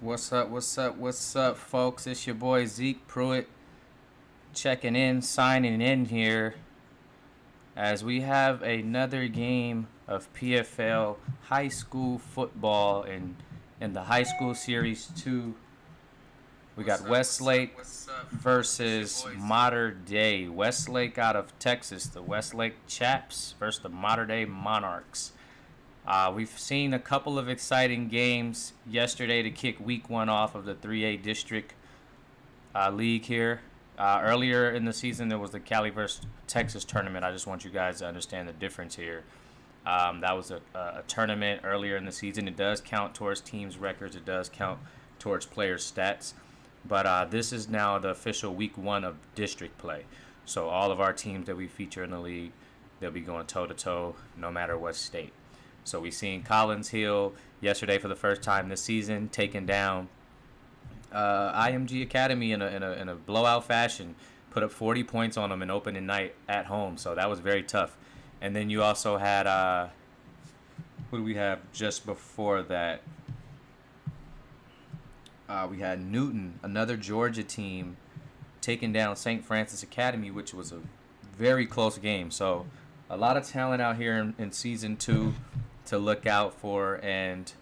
What's up? What's up? What's up, folks? It's your boy Zeke Pruitt checking in, signing in here as we have another game of PFL high school football in the high school series 2. We got Westlake versus Mater Dei. Westlake out of Texas, the Westlake Chaps versus the Mater Dei Monarchs. We've seen a couple of exciting games yesterday to kick week 1 off of the 3A district league here. Earlier in the season, there was the Cali versus Texas tournament. I just want you guys to understand the difference here. That was a tournament earlier in the season. It does count towards teams' records. It does count towards players' stats. But this is now the official week 1 of district play. So all of our teams that we feature in the league, they'll be going toe-to-toe no matter what state. So we seen Collins Hill yesterday for the first time this season, taking down IMG Academy in a blowout fashion, put up 40 points on them in opening night at home. So that was very tough. And then you also had who do we have just before that? We had Newton, another Georgia team, taking down St. Francis Academy, which was a very close game. So a lot of talent out here in season 2 to look out for, and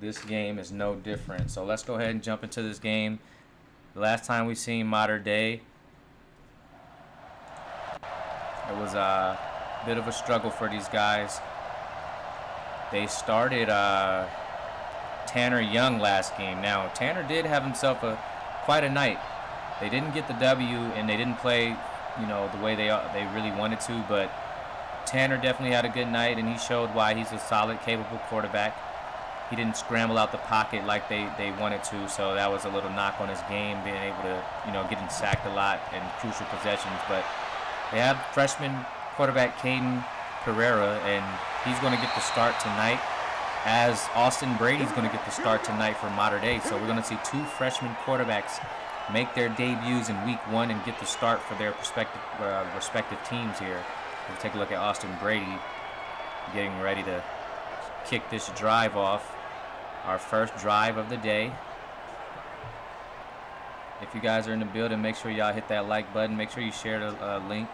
this game is no different. So let's go ahead and jump into this game. The last time we seen Mater Dei, it was a bit of a struggle for these guys. They started Tanner Young last game. Now Tanner did have himself quite a night. They didn't get the W and they didn't play, the way they really wanted to, but Tanner definitely had a good night, and he showed why he's a solid, capable quarterback. He didn't scramble out the pocket like they wanted to, so that was a little knock on his game, being able to, getting sacked a lot in crucial possessions. But they have freshman quarterback Caden Pereira, and he's going to get the start tonight, as Austin Brady's going to get the start tonight for Mater Dei. So we're going to see 2 freshman quarterbacks make their debuts in week 1 and get the start for their respective teams here. We'll take a look at Austin Brady getting ready to kick this drive off, our first drive of the day. If you guys are in the building, make sure y'all hit that like button. Make sure you share the link.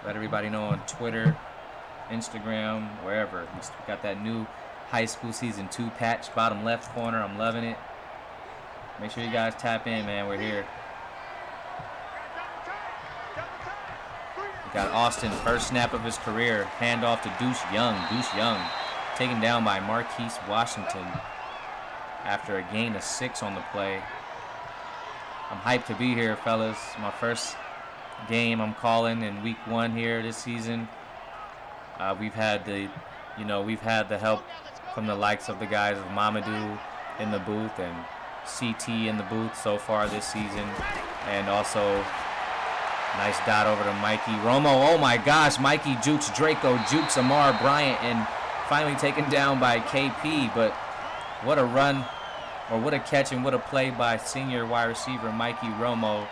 Let everybody know on Twitter, Instagram, wherever. We got that new high school season 2 patch, bottom left corner. I'm loving it. Make sure you guys tap in, man. We're here. Got Austin, first snap of his career, handoff to Deuce Young. Deuce Young taken down by Marquise Washington after a gain of 6 on the play. I'm hyped to be here, fellas. My first game I'm calling in week 1 here this season. We've had the help from the likes of the guys of Mamadou in the booth and CT in the booth so far this season, and also nice dot over to Mikey Romo. Oh my gosh, Mikey jukes Draco, jukes Amar Bryant, and finally taken down by KP. But what a run, or what a catch, and what a play by senior wide receiver Mikey Romo.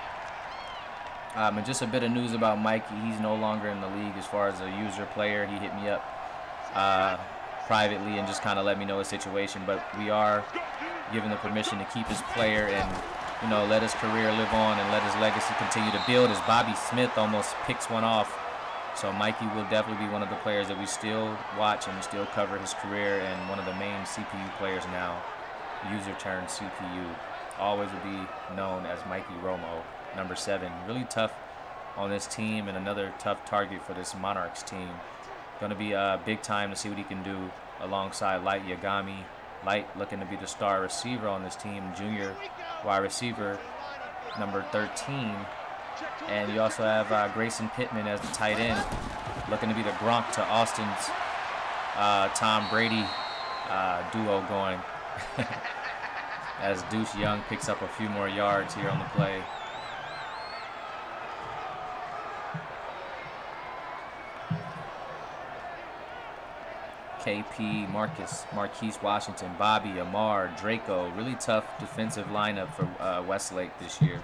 And just a bit of news about Mikey. He's no longer in the league as far as a user player. He hit me up privately and just kind of let me know his situation. But we are given the permission to keep his player and let his career live on and let his legacy continue to build, as Bobby Smith almost picks one off. So Mikey will definitely be one of the players that we still watch and still cover his career, and one of the main CPU players now, user turned CPU. Always will be known as Mikey Romo, number 7. Really tough on this team, and another tough target for this Monarchs team. Going to be big time to see what he can do alongside Light Yagami. Light looking to be the star receiver on this team, junior wide receiver, number 13. And you also have Grayson Pittman as the tight end, looking to be the Gronk to Austin's Tom Brady duo going. As Deuce Young picks up a few more yards here on the play. KP, Marquise Washington, Bobby, Amar, Draco. Really tough defensive lineup for Westlake this year.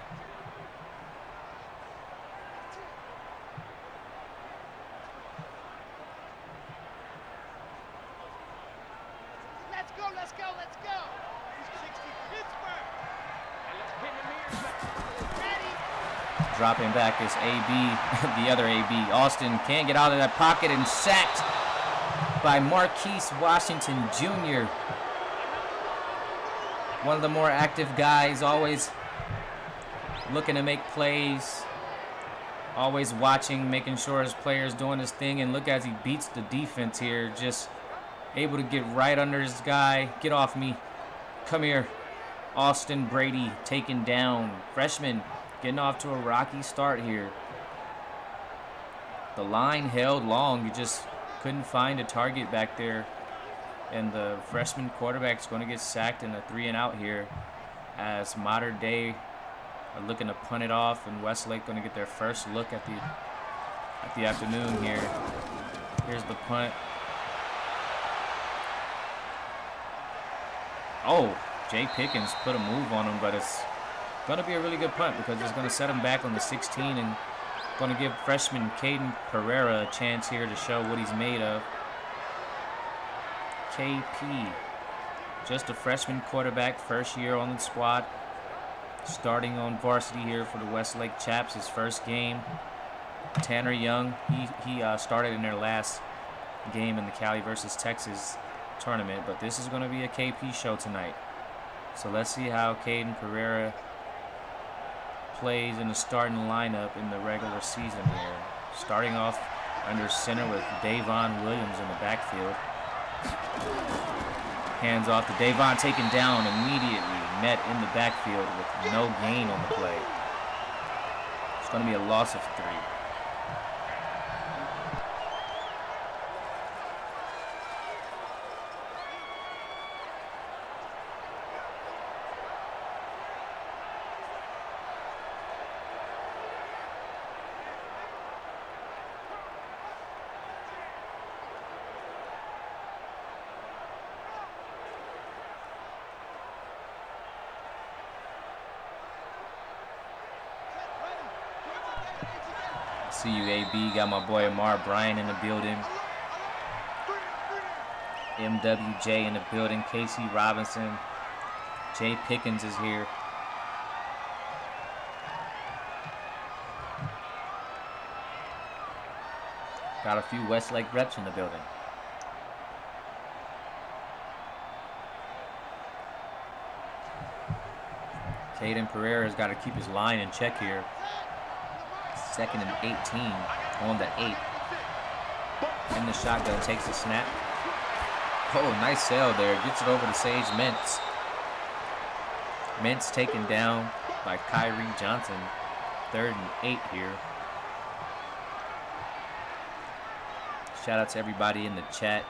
Let's go, let's go, let's go. Dropping back is AB, the other AB. Austin can't get out of that pocket and sacked by Marquise Washington Jr. One of the more active guys, always looking to make plays, always watching, making sure his player's doing his thing. And look as he beats the defense here, just able to get right under his guy. Get off me. Come here. Austin Brady taken down. Freshman getting off to a rocky start here. The line held long. You just couldn't find a target back there. And the freshman quarterback's going to get sacked in a 3-and-out here as Mater Dei are looking to punt it off, and Westlake going to get their first look at the afternoon here. Here's the punt. Oh, Jay Pickens put a move on him, but it's going to be a really good punt because it's going to set him back on the 16 and going to give freshman Caden Pereira a chance here to show what he's made of. KP, just a freshman quarterback, first year on the squad, starting on varsity here for the Westlake Chaps, his first game. Tanner Young, he started in their last game in the Cali versus Texas tournament, but this is going to be a KP show tonight. So let's see how Caden Pereira plays in the starting lineup in the regular season here. Starting off under center with Davon Williams in the backfield. Hands off to Davon, taken down immediately, met in the backfield with no gain on the play. It's going to be a loss of 3. See you, AB. Got my boy Amar Bryan in the building. MWJ in the building. Casey Robinson. Jay Pickens is here. Got a few Westlake reps in the building. Caden Pereira's got to keep his line in check here. 2nd and 18 on the 8. In the shotgun, takes the snap. Oh, nice sail there. Gets it over to Sage Mintz. Mintz taken down by Kyrie Johnson. 3rd and 8 here. Shout out to everybody in the chat.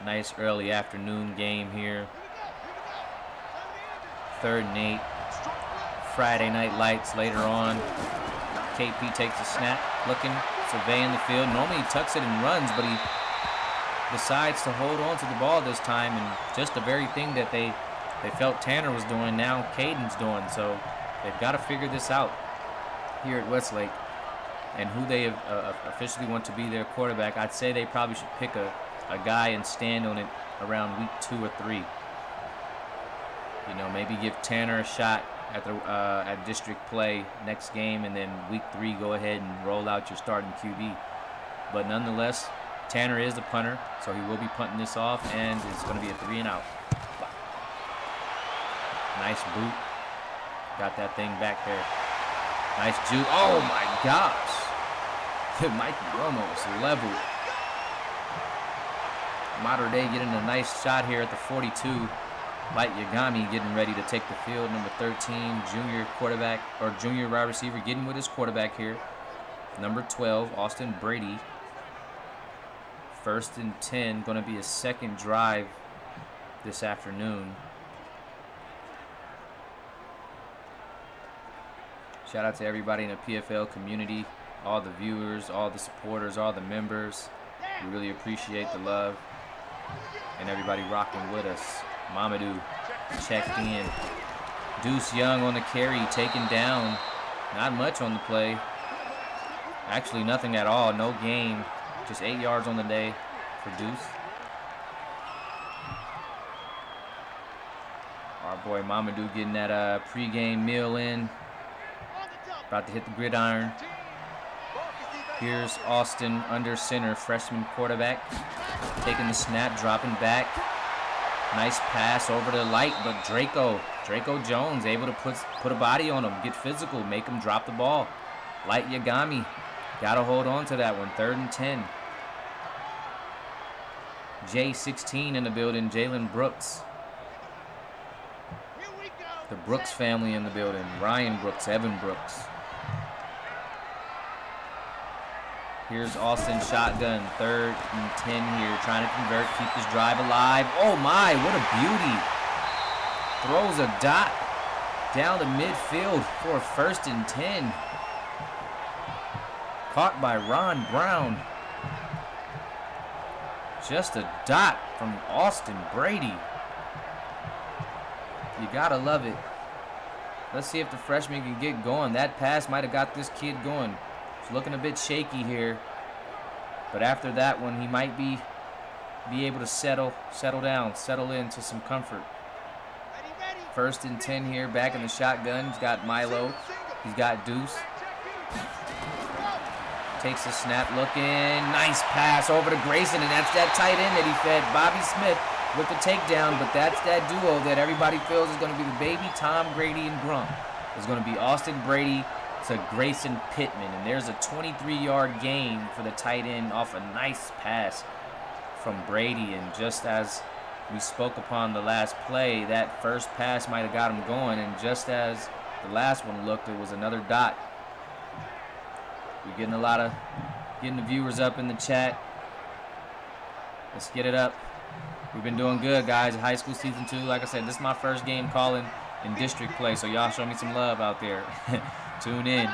Nice early afternoon game here. 3rd and 8. Friday night lights later on. KP takes a snap, looking, surveying the field. Normally he tucks it and runs, but he decides to hold on to the ball this time, and just the very thing that they felt Tanner was doing, now Caden's doing. So they've got to figure this out here at Westlake, and who they officially want to be their quarterback. I'd say they probably should pick a guy and stand on it around week 2 or 3. You know, maybe give Tanner a shot at district play next game, and then week 3 go ahead and roll out your starting QB. But nonetheless, Tanner is the punter, so he will be punting this off, and it's going to be a 3-and-out. Nice boot. Got that thing back there. Nice juke. Oh my gosh. Mikey almost leveled. Mater Dei getting a nice shot here at the 42. Light Yagami getting ready to take the field. Number 13, junior quarterback, or junior wide receiver, getting with his quarterback here. Number 12, Austin Brady. 1st and 10, going to be a second drive this afternoon. Shout out to everybody in the PFL community, all the viewers, all the supporters, all the members. We really appreciate the love and everybody rocking with us. Mamadou checked in. Deuce Young on the carry, taken down. Not much on the play. Actually, nothing at all. No gain. Just 8 yards on the day for Deuce. Boy, Mamadou getting that pregame meal in. About to hit the gridiron. Here's Austin under center, freshman quarterback. Taking the snap, dropping back. Nice pass over to Light, but Draco Jones able to put a body on him, get physical, make him drop the ball. Light Yagami, got to hold on to that one. 3rd and 10. J16 in the building, Jalen Brooks. The Brooks family in the building. Ryan Brooks, Evan Brooks. Here's Austin shotgun, 3rd and 10 here, trying to convert, keep this drive alive. Oh my, what a beauty. Throws a dot down to midfield for 1st and 10. Caught by Ron Brown. Just a dot from Austin Brady. You gotta love it. Let's see if the freshman can get going. That pass might have got this kid going. It's looking a bit shaky here. But after that one, he might be able to settle down, settle into some comfort. 1st and 10 here, back in the shotgun. He's got Milo. He's got Deuce. Takes the snap, looking. Nice pass over to Grayson, and that's that tight end that he fed. Bobby Smith with the takedown, but that's that duo that everybody feels is going to be the baby Tom Brady and Gronk. It's going to be Austin Brady to Grayson Pittman, and there's a 23-yard gain for the tight end off a nice pass from Brady. And just as we spoke upon the last play, that first pass might have got him going, and just as the last one looked, it was another dot. We're getting the viewers up in the chat. Let's get it up. We've been doing good, guys. High school season 2. Like I said, this is my first game calling in district play, so y'all show me some love out there. Tune in.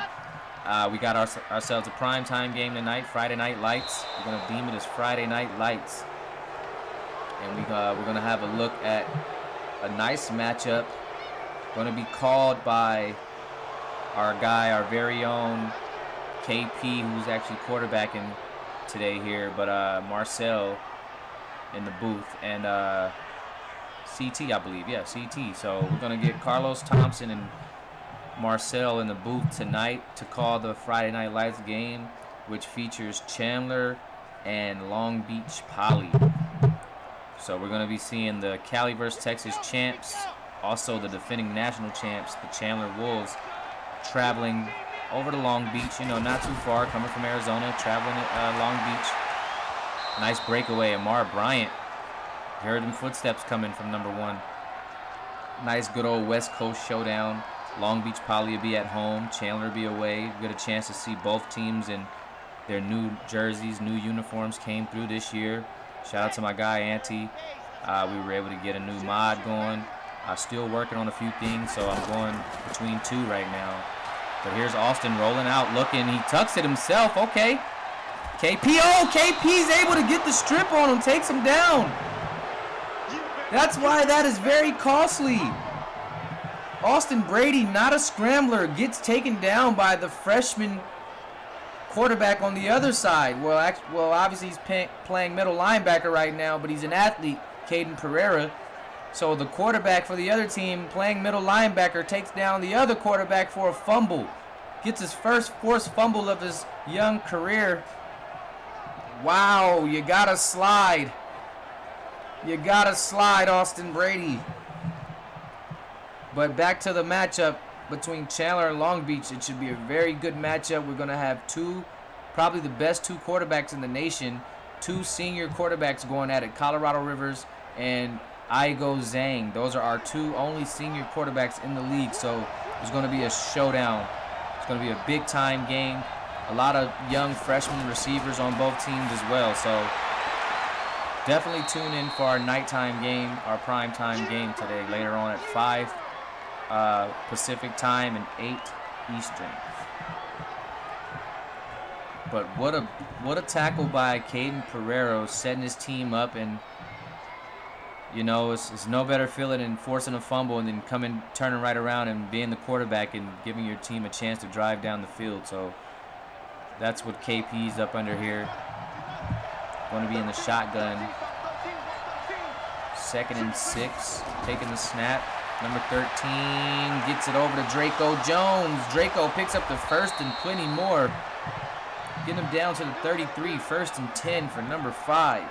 We got ourselves a primetime game tonight, Friday Night Lights. We're going to deem it as Friday Night Lights. And we're going to have a look at a nice matchup. Going to be called by our very own KP, who's actually quarterbacking today here, but Marcel in the booth, and CT, I believe. Yeah, CT. So we're going to get Carlos Thompson and Marcel in the booth tonight to call the Friday Night Lights game, which features Chandler and Long Beach Poly. So we're going to be seeing the Cali versus Texas champs, also the defending national champs, the Chandler Wolves, traveling over to Long Beach, not too far, coming from Arizona, traveling to Long Beach. Nice breakaway, Amar Bryant. Heard them footsteps coming from number 1. Nice good old West Coast showdown. Long Beach Poly will be at home, Chandler will be away. We get a chance to see both teams in their new jerseys, new uniforms came through this year. Shout out to my guy, Auntie. We were able to get a new mod going. Still working on a few things, so I'm going between 2 right now. But here's Austin rolling out, looking. He tucks it himself. Okay. KP. Oh, KP's able to get the strip on him. Takes him down. That's why that is very costly. Austin Brady, not a scrambler, gets taken down by the freshman quarterback on the other side. Well, obviously he's playing middle linebacker right now, but he's an athlete, Caden Pereira. So the quarterback for the other team, playing middle linebacker, takes down the other quarterback for a fumble. Gets his first forced fumble of his young career. Wow, you gotta slide. You gotta slide, Austin Brady. But back to the matchup between Chandler and Long Beach. It should be a very good matchup. We're gonna have probably the best 2 quarterbacks in the nation. 2 senior quarterbacks going at it, Colorado Rivers and Igo Zhang. Those are our 2 only senior quarterbacks in the league, so it's going to be a showdown. It's going to be a big-time game. A lot of young freshman receivers on both teams as well, so definitely tune in for our nighttime game, our primetime game today, later on at 5 Pacific time and 8 Eastern. But what a tackle by Caden Pereira, setting his team up, and it's no better feeling than forcing a fumble and then turning right around and being the quarterback and giving your team a chance to drive down the field. So that's what KP's up under here. Going to be in the shotgun. 2nd and 6, taking the snap. Number 13 gets it over to Draco Jones. Draco picks up the first and plenty more. Getting him down to the 33, 1st and 10 for number 5.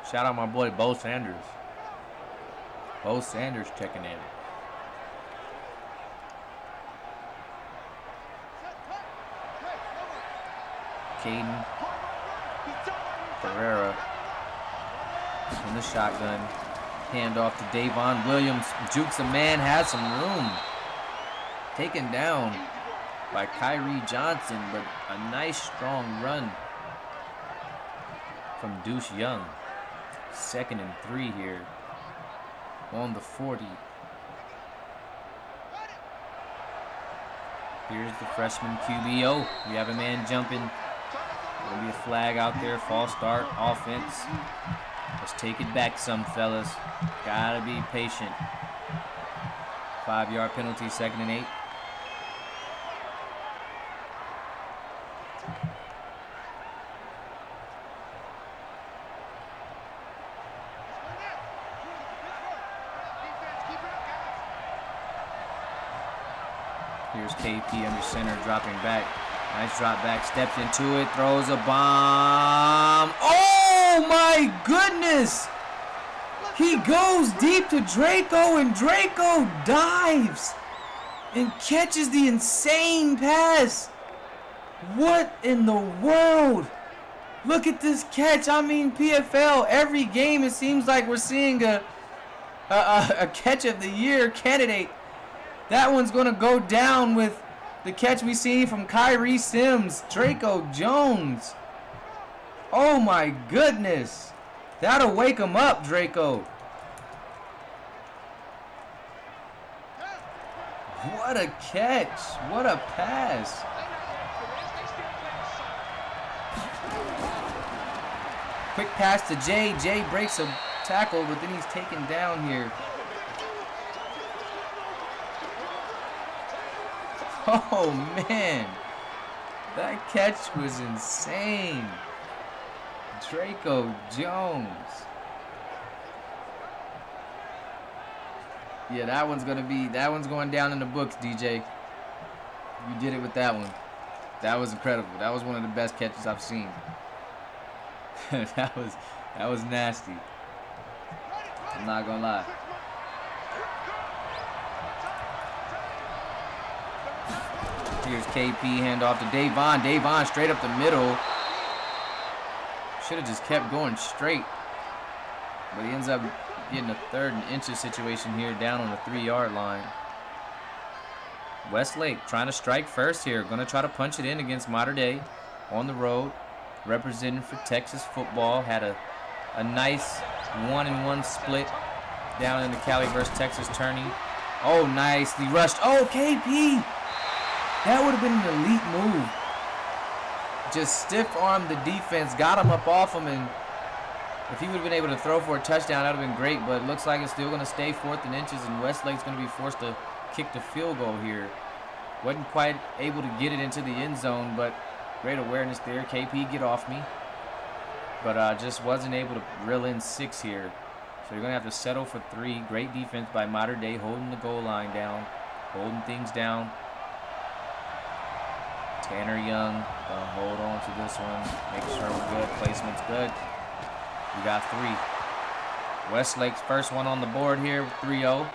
Shout out my boy Bo Sanders. Bo Sanders checking in. Caden Pereira in the shotgun. Hand off to Davon Williams. Jukes a man, has some room. Taken down by Kyrie Johnson, but a nice strong run from Deuce Young. 2nd and 3 here on the 40. Here's the freshman QBO. We have a man jumping. Gonna be a flag out there. False start. Offense. Let's take it back some, fellas. Gotta be patient. 5-yard penalty. 2nd and 8. Here's KP under center, dropping back. Nice drop back, steps into it, throws a bomb. Oh my goodness! He goes deep to Draco, and Draco dives and catches the insane pass. What in the world? Look at this catch. I mean, PFL, every game it seems like we're seeing a catch of the year candidate. That one's going to go down with the catch we see from Kyrie Sims, Draco Jones. Oh my goodness. That'll wake him up, Draco. What a catch. What a pass. Quick pass to Jay. Jay breaks a tackle, but then he's taken down here. Oh man, that catch was insane. Draco Jones. Yeah, that one's going down in the books, DJ. You did it with that one. That was incredible. That was one of the best catches I've seen. that was nasty. I'm not gonna lie. Here's KP, handoff to Davon. Davon straight up the middle. Should have just kept going straight. But he ends up getting a 3rd and inches situation here down on the 3-yard line. Westlake trying to strike first here. Going to try to punch it in against Mater Dei on the road. Representing for Texas football. Had a nice 1-and-1 split down in the Cali versus Texas tourney. Oh, nicely rushed. Oh, KP. That would have been an elite move. Just stiff-armed the defense, got him up off him, and if he would have been able to throw for a touchdown, that would have been great, but it looks like it's still going to stay 4th and inches, and Westlake's going to be forced to kick the field goal here. Wasn't quite able to get it into the end zone, but great awareness there. KP, get off me. But just wasn't able to reel in 6 here. So you're going to have to settle for 3. Great defense by Mater Dei, holding the goal line down, holding things down. Tanner Young gonna hold on to this one. Make sure we're good. Placement's good. We got 3. Westlake's first one on the board here with 3-0.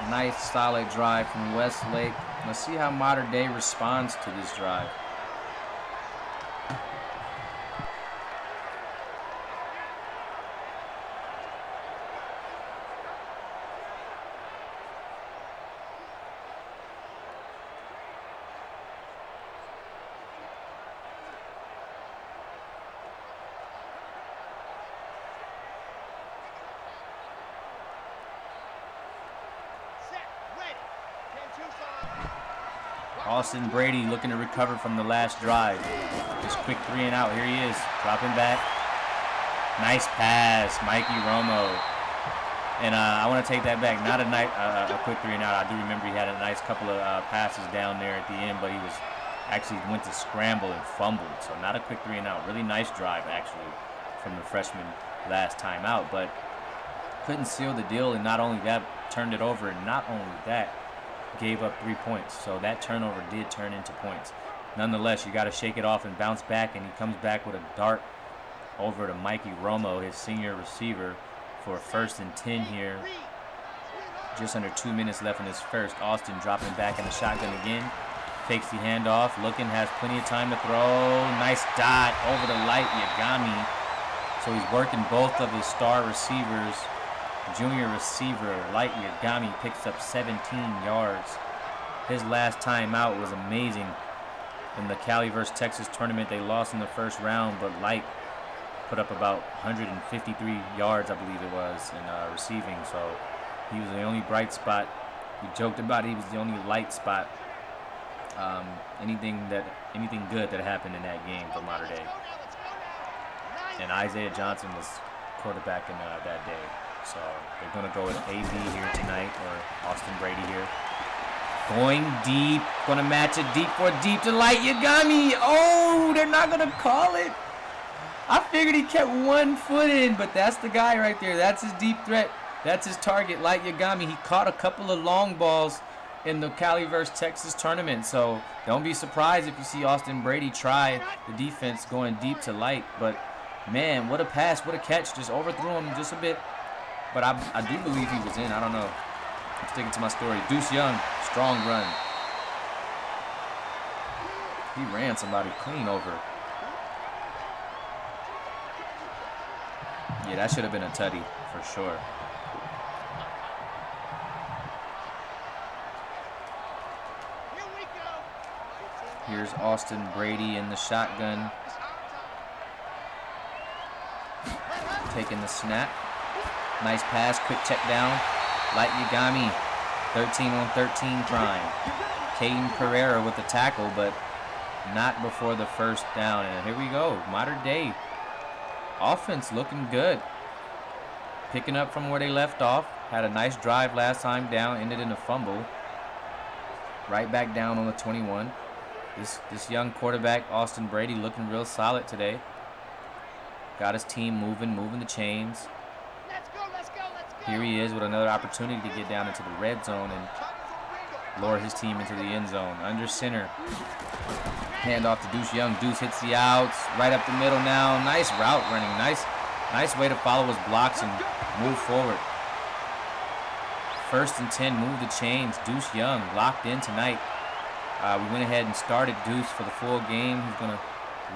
Nice solid drive from Westlake. Let's see how Mater Dei responds to this drive. Austin Brady looking to recover from the last drive. Just quick 3 and out. Here he is, dropping back. Nice pass, Mikey Romo. And I want to take that back. Not a quick 3 and out. I do remember he had a nice couple of passes down there at the end, but he was actually went to scramble and fumbled. So not a quick 3 and out. Really nice drive actually from the freshman last time out, but couldn't seal the deal. And not only that, turned it over. And not only that, gave up 3 points. So that turnover did turn into points. Nonetheless, you got to shake it off and bounce back, and he comes back with a dart over to Mikey Romo, his senior receiver, for a 1st and 10 here. Just under 2 minutes left in this first. Austin dropping back in the shotgun again. Takes the handoff, looking, has plenty of time to throw. Nice dot over to Light Yagami. So he's working both of his star receivers. Junior receiver Light Yagami picks up 17 yards. His last time out was amazing. In the Cali vs. Texas tournament, they lost in the first round, but Light put up about 153 yards, I believe it was, in receiving. So he was the only bright spot. We joked about it, he was the only light spot. Anything good that happened in that game for Mater Dei. And Isaiah Johnson was quarterback in that day. So they're going to go with AB here tonight, or Austin Brady here. Going deep, going to match it deep to Light Yagami. Oh, they're not going to call it. I figured he kept 1 foot in, but that's the guy right there. That's his deep threat. That's his target, Light Yagami. He caught a couple of long balls in the Cali vs. Texas tournament. So don't be surprised if you see Austin Brady try the defense going deep to Light. But, man, what a pass, what a catch. Just overthrew him just a bit. But I do believe he was in. I don't know. I'm sticking to my story. Deuce Young, strong run. He ran somebody clean over. Yeah, that should have been a tutty for sure. Here's Austin Brady in the shotgun. Taking the snap. Nice pass, quick check down. Light Yagami, 13-on-13 prime. Caden Pereira with the tackle, but not before the first down. And here we go, Mater Dei. Offense looking good. Picking up from where they left off. Had a nice drive last time down, ended in a fumble. Right back down on the 21. This young quarterback, Austin Brady, looking real solid today. Got his team moving the chains. Here he is with another opportunity to get down into the red zone and lure his team into the end zone. Under center. Hand off to Deuce Young. Deuce hits the outs. Right up the middle now. Nice route running. Nice way to follow his blocks and move forward. 1st and 10. Move the chains. Deuce Young locked in tonight. We went ahead and started Deuce for the full game. He's going to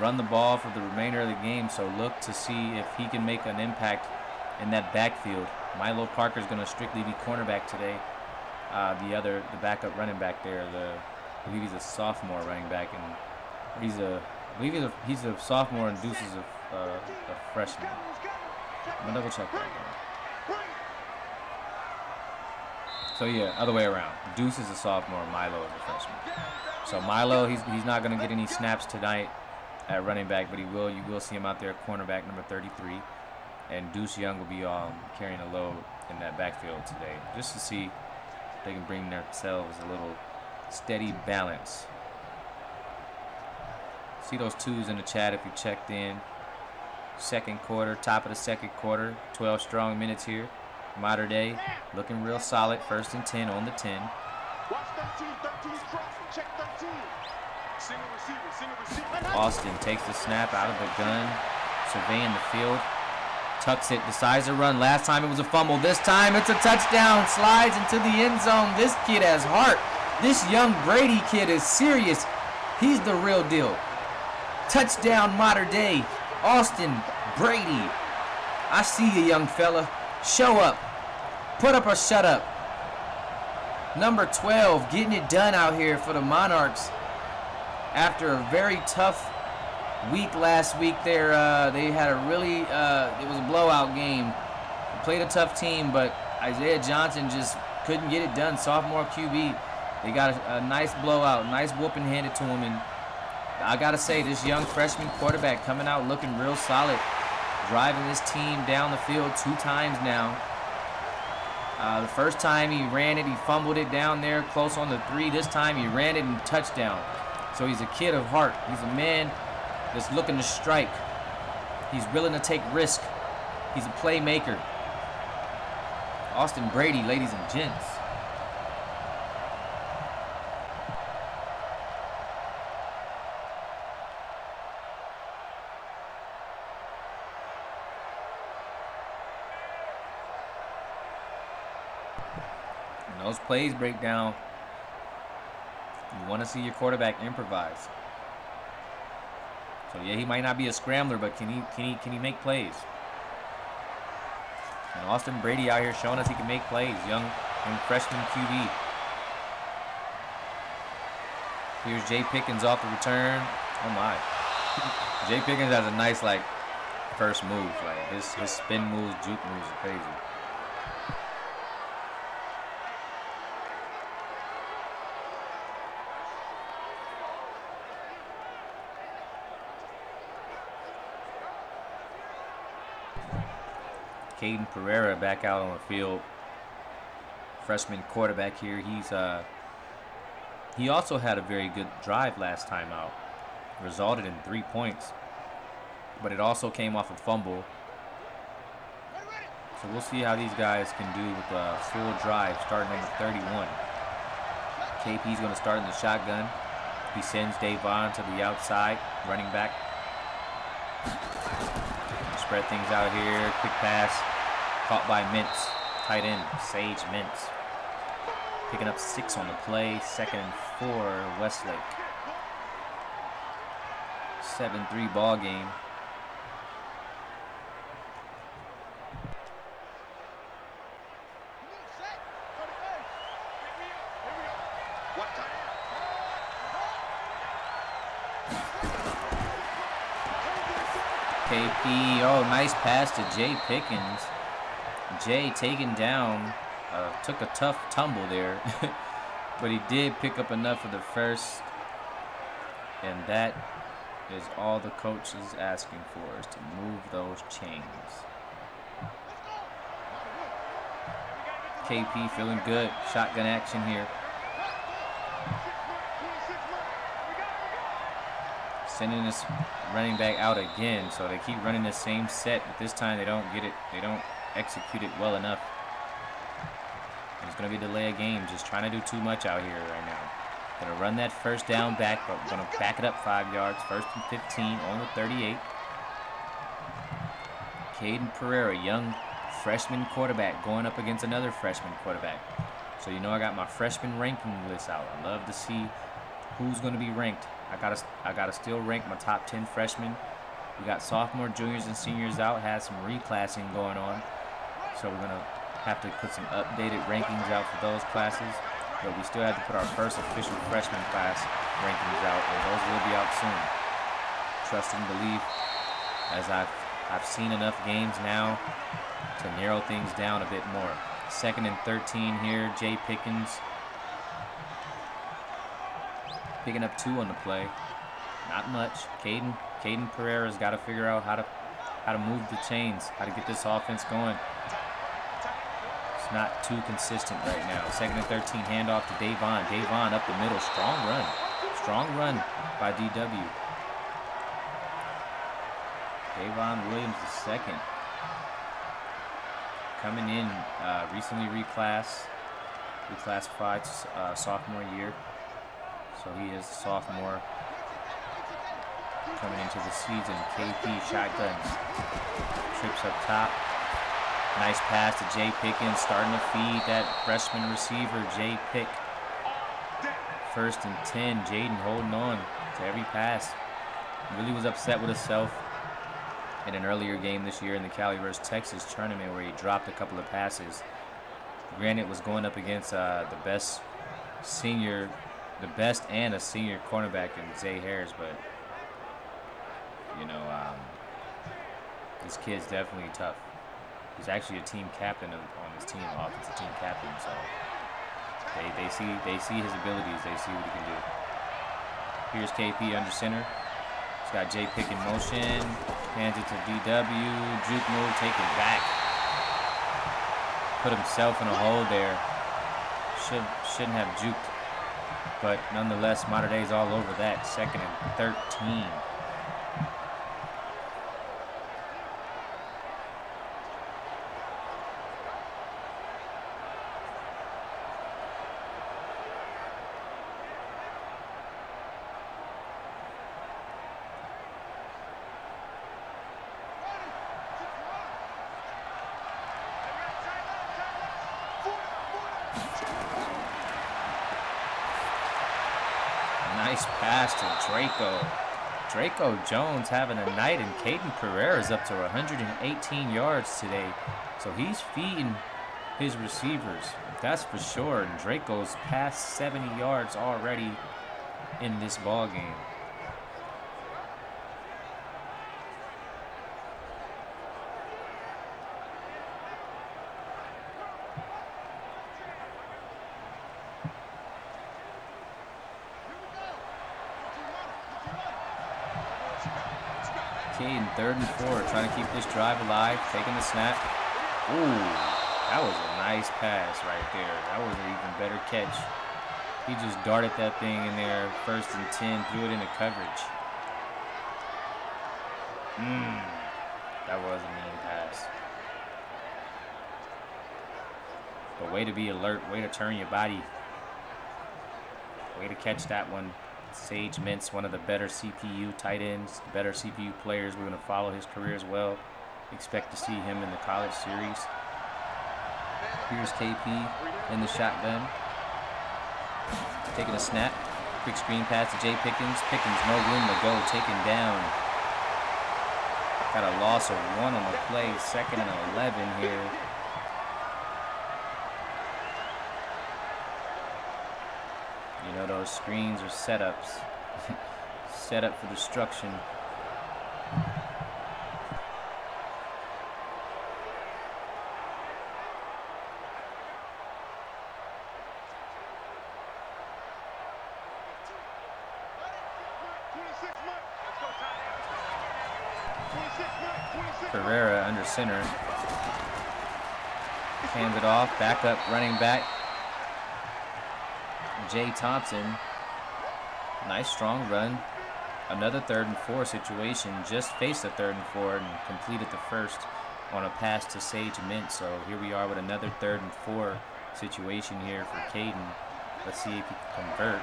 run the ball for the remainder of the game. So look to see if he can make an impact in that backfield. Milo Parker's going to strictly be cornerback today. The backup running back there, I believe he's a sophomore running back, and he's a sophomore and Deuce is a freshman. I'm gonna double check that. So yeah, other way around. Deuce is a sophomore, Milo is a freshman. So Milo, he's not going to get any snaps tonight at running back, but you will see him out there at cornerback number 33. And Deuce Young will be carrying a load in that backfield today, just to see if they can bring themselves a little steady balance. See those twos in the chat if you checked in. Second quarter, top of the second quarter, 12 strong minutes here. Mater Dei looking real solid. 1st and 10 on the 10. Austin takes the snap out of the gun, surveying the field. Tucks it, decides to run. Last time it was a fumble. This time it's a touchdown. Slides into the end zone. This kid has heart. This young Brady kid is serious. He's the real deal. Touchdown, Mater Dei. Austin Brady. I see you, young fella. Show up. Put up or shut up. Number 12, getting it done out here for the Monarchs. After a very tough week last week there, they had a really, it was a blowout game. They played a tough team, but Isaiah Johnson just couldn't get it done. Sophomore QB. They got a nice blowout, nice whooping handed to him. And I got to say, this young freshman quarterback coming out looking real solid. Driving this team down the field 2 times now. The first time he ran it, he fumbled it down there close on the 3. This time he ran it and touchdown. So he's a kid of heart. He's a man that's looking to strike. He's willing to take risk. He's a playmaker. Austin Brady, ladies and gents. And those plays break down. You want to see your quarterback improvise. So yeah, he might not be a scrambler, but can he make plays? And Austin Brady out here showing us he can make plays. Young freshman QB. Here's Jay Pickens off the return. Oh my. Jay Pickens has a nice first move. His spin moves, juke moves are crazy. Caden Pereira back out on the field. Freshman quarterback here. He also had a very good drive last time out. Resulted in 3 points. But it also came off a fumble. So we'll see how these guys can do with a full drive starting number 31. KP's going to start in the shotgun. He sends Davon to the outside, running back. Spread things out here. Quick pass. Caught by Mintz. Tight end, Sage Mintz. Picking up 6 on the play. 2nd and 4, Westlake. 7-3 ball game. KP, oh, nice pass to Jay Pickens. Jay taken down, took a tough tumble there, but he did pick up enough for the first, and that is all the coach is asking for, is to move those chains. KP feeling good, shotgun action here. Sending this running back out again, so they keep running the same set, but this time they don't get it, they don't execute it well enough. It's going to be a delay of game, just trying to do too much out here right now. Going to run that first down back, but we're going to back it up 5 yards. 1st and 15 on the 38. Caden Pereira, young freshman quarterback, going up against another freshman quarterback. So you know I got my freshman ranking list out. I love to see who's going to be ranked. I gotta still rank my top 10 freshmen. We got sophomore, juniors, and seniors out. Had some reclassing going on. So we're going to have to put some updated rankings out for those classes. But we still have to put our first official freshman class rankings out, and those will be out soon. Trust and believe, as I've seen enough games now to narrow things down a bit more. 2nd and 13 here, Jay Pickens. Picking up 2 on the play. Not much. Caden Pereira's got to figure out how to move the chains, how to get this offense going. It's not too consistent right now. 2nd and 13, handoff to Davon. Davon up the middle. Strong run. Strong run by DW. Davon Williams II. Coming in, recently reclassified sophomore year. So he is a sophomore. coming into the season. KP shotgun. Trips up top. Nice pass to Jay Pickens, starting to feed that freshman receiver, Jay Pick. 1st and 10. Jaden holding on to every pass. Really was upset with himself in an earlier game this year in the Cali vs. Texas tournament where he dropped a couple of passes. Granted, was going up against the best and a senior cornerback in Zay Harris, but you know, this kid's definitely tough. He's actually a team captain on his team, offensive team captain. So they see his abilities. They see what he can do. Here's KP under center. He's got Jay Pick in motion. Hands it to VW. Juke move, take it back. Put himself in a hole there. Shouldn't have juked. But nonetheless, Mater Dei's all over that. 2nd and 13. Nice pass to Draco. Draco Jones having a night, and Caden Pereira's up to 118 yards today. So he's feeding his receivers, that's for sure. And Draco's past 70 yards already in this ball game. Caden 3rd and 4, trying to keep this drive alive, taking the snap. Ooh, that was a nice pass right there. That was an even better catch. He just darted that thing in there, 1st and 10, threw it into coverage. That was a mean pass. But way to be alert, way to turn your body. Way to catch that one. Sage Mintz, one of the better CPU tight ends, better CPU players. We're going to follow his career as well. Expect to see him in the college series. Here's KP in the shotgun. Taking a snap. Quick screen pass to Jay Pickens. Pickens, no room to go. Taken down. Got a loss of 1 on the play. 2nd and 11 here. You know, those screens are setups. Set up for destruction. Pereira under center. Hands it off. Back up, running back. Jay Thompson. Nice strong run. Another 3rd and 4 situation. Just faced a 3rd and 4 and completed the 1st on a pass to Sage Mint. So here we are with another 3rd and 4 situation here for Caden. Let's see if he can convert.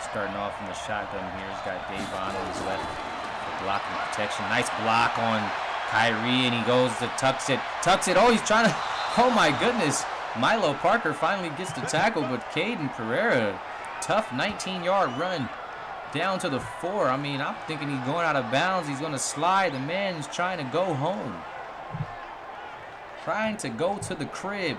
Starting off in the shotgun here. He's got Davon on his left for blocking protection. Nice block on Kyrie, and he goes to tucks it. Oh, he's trying to. Oh my goodness. Milo Parker finally gets the tackle, but Caden Pereira, tough 19-yard run down to the 4. I mean, I'm thinking he's going out of bounds. He's going to slide. The man's trying to go home. Trying to go to the crib.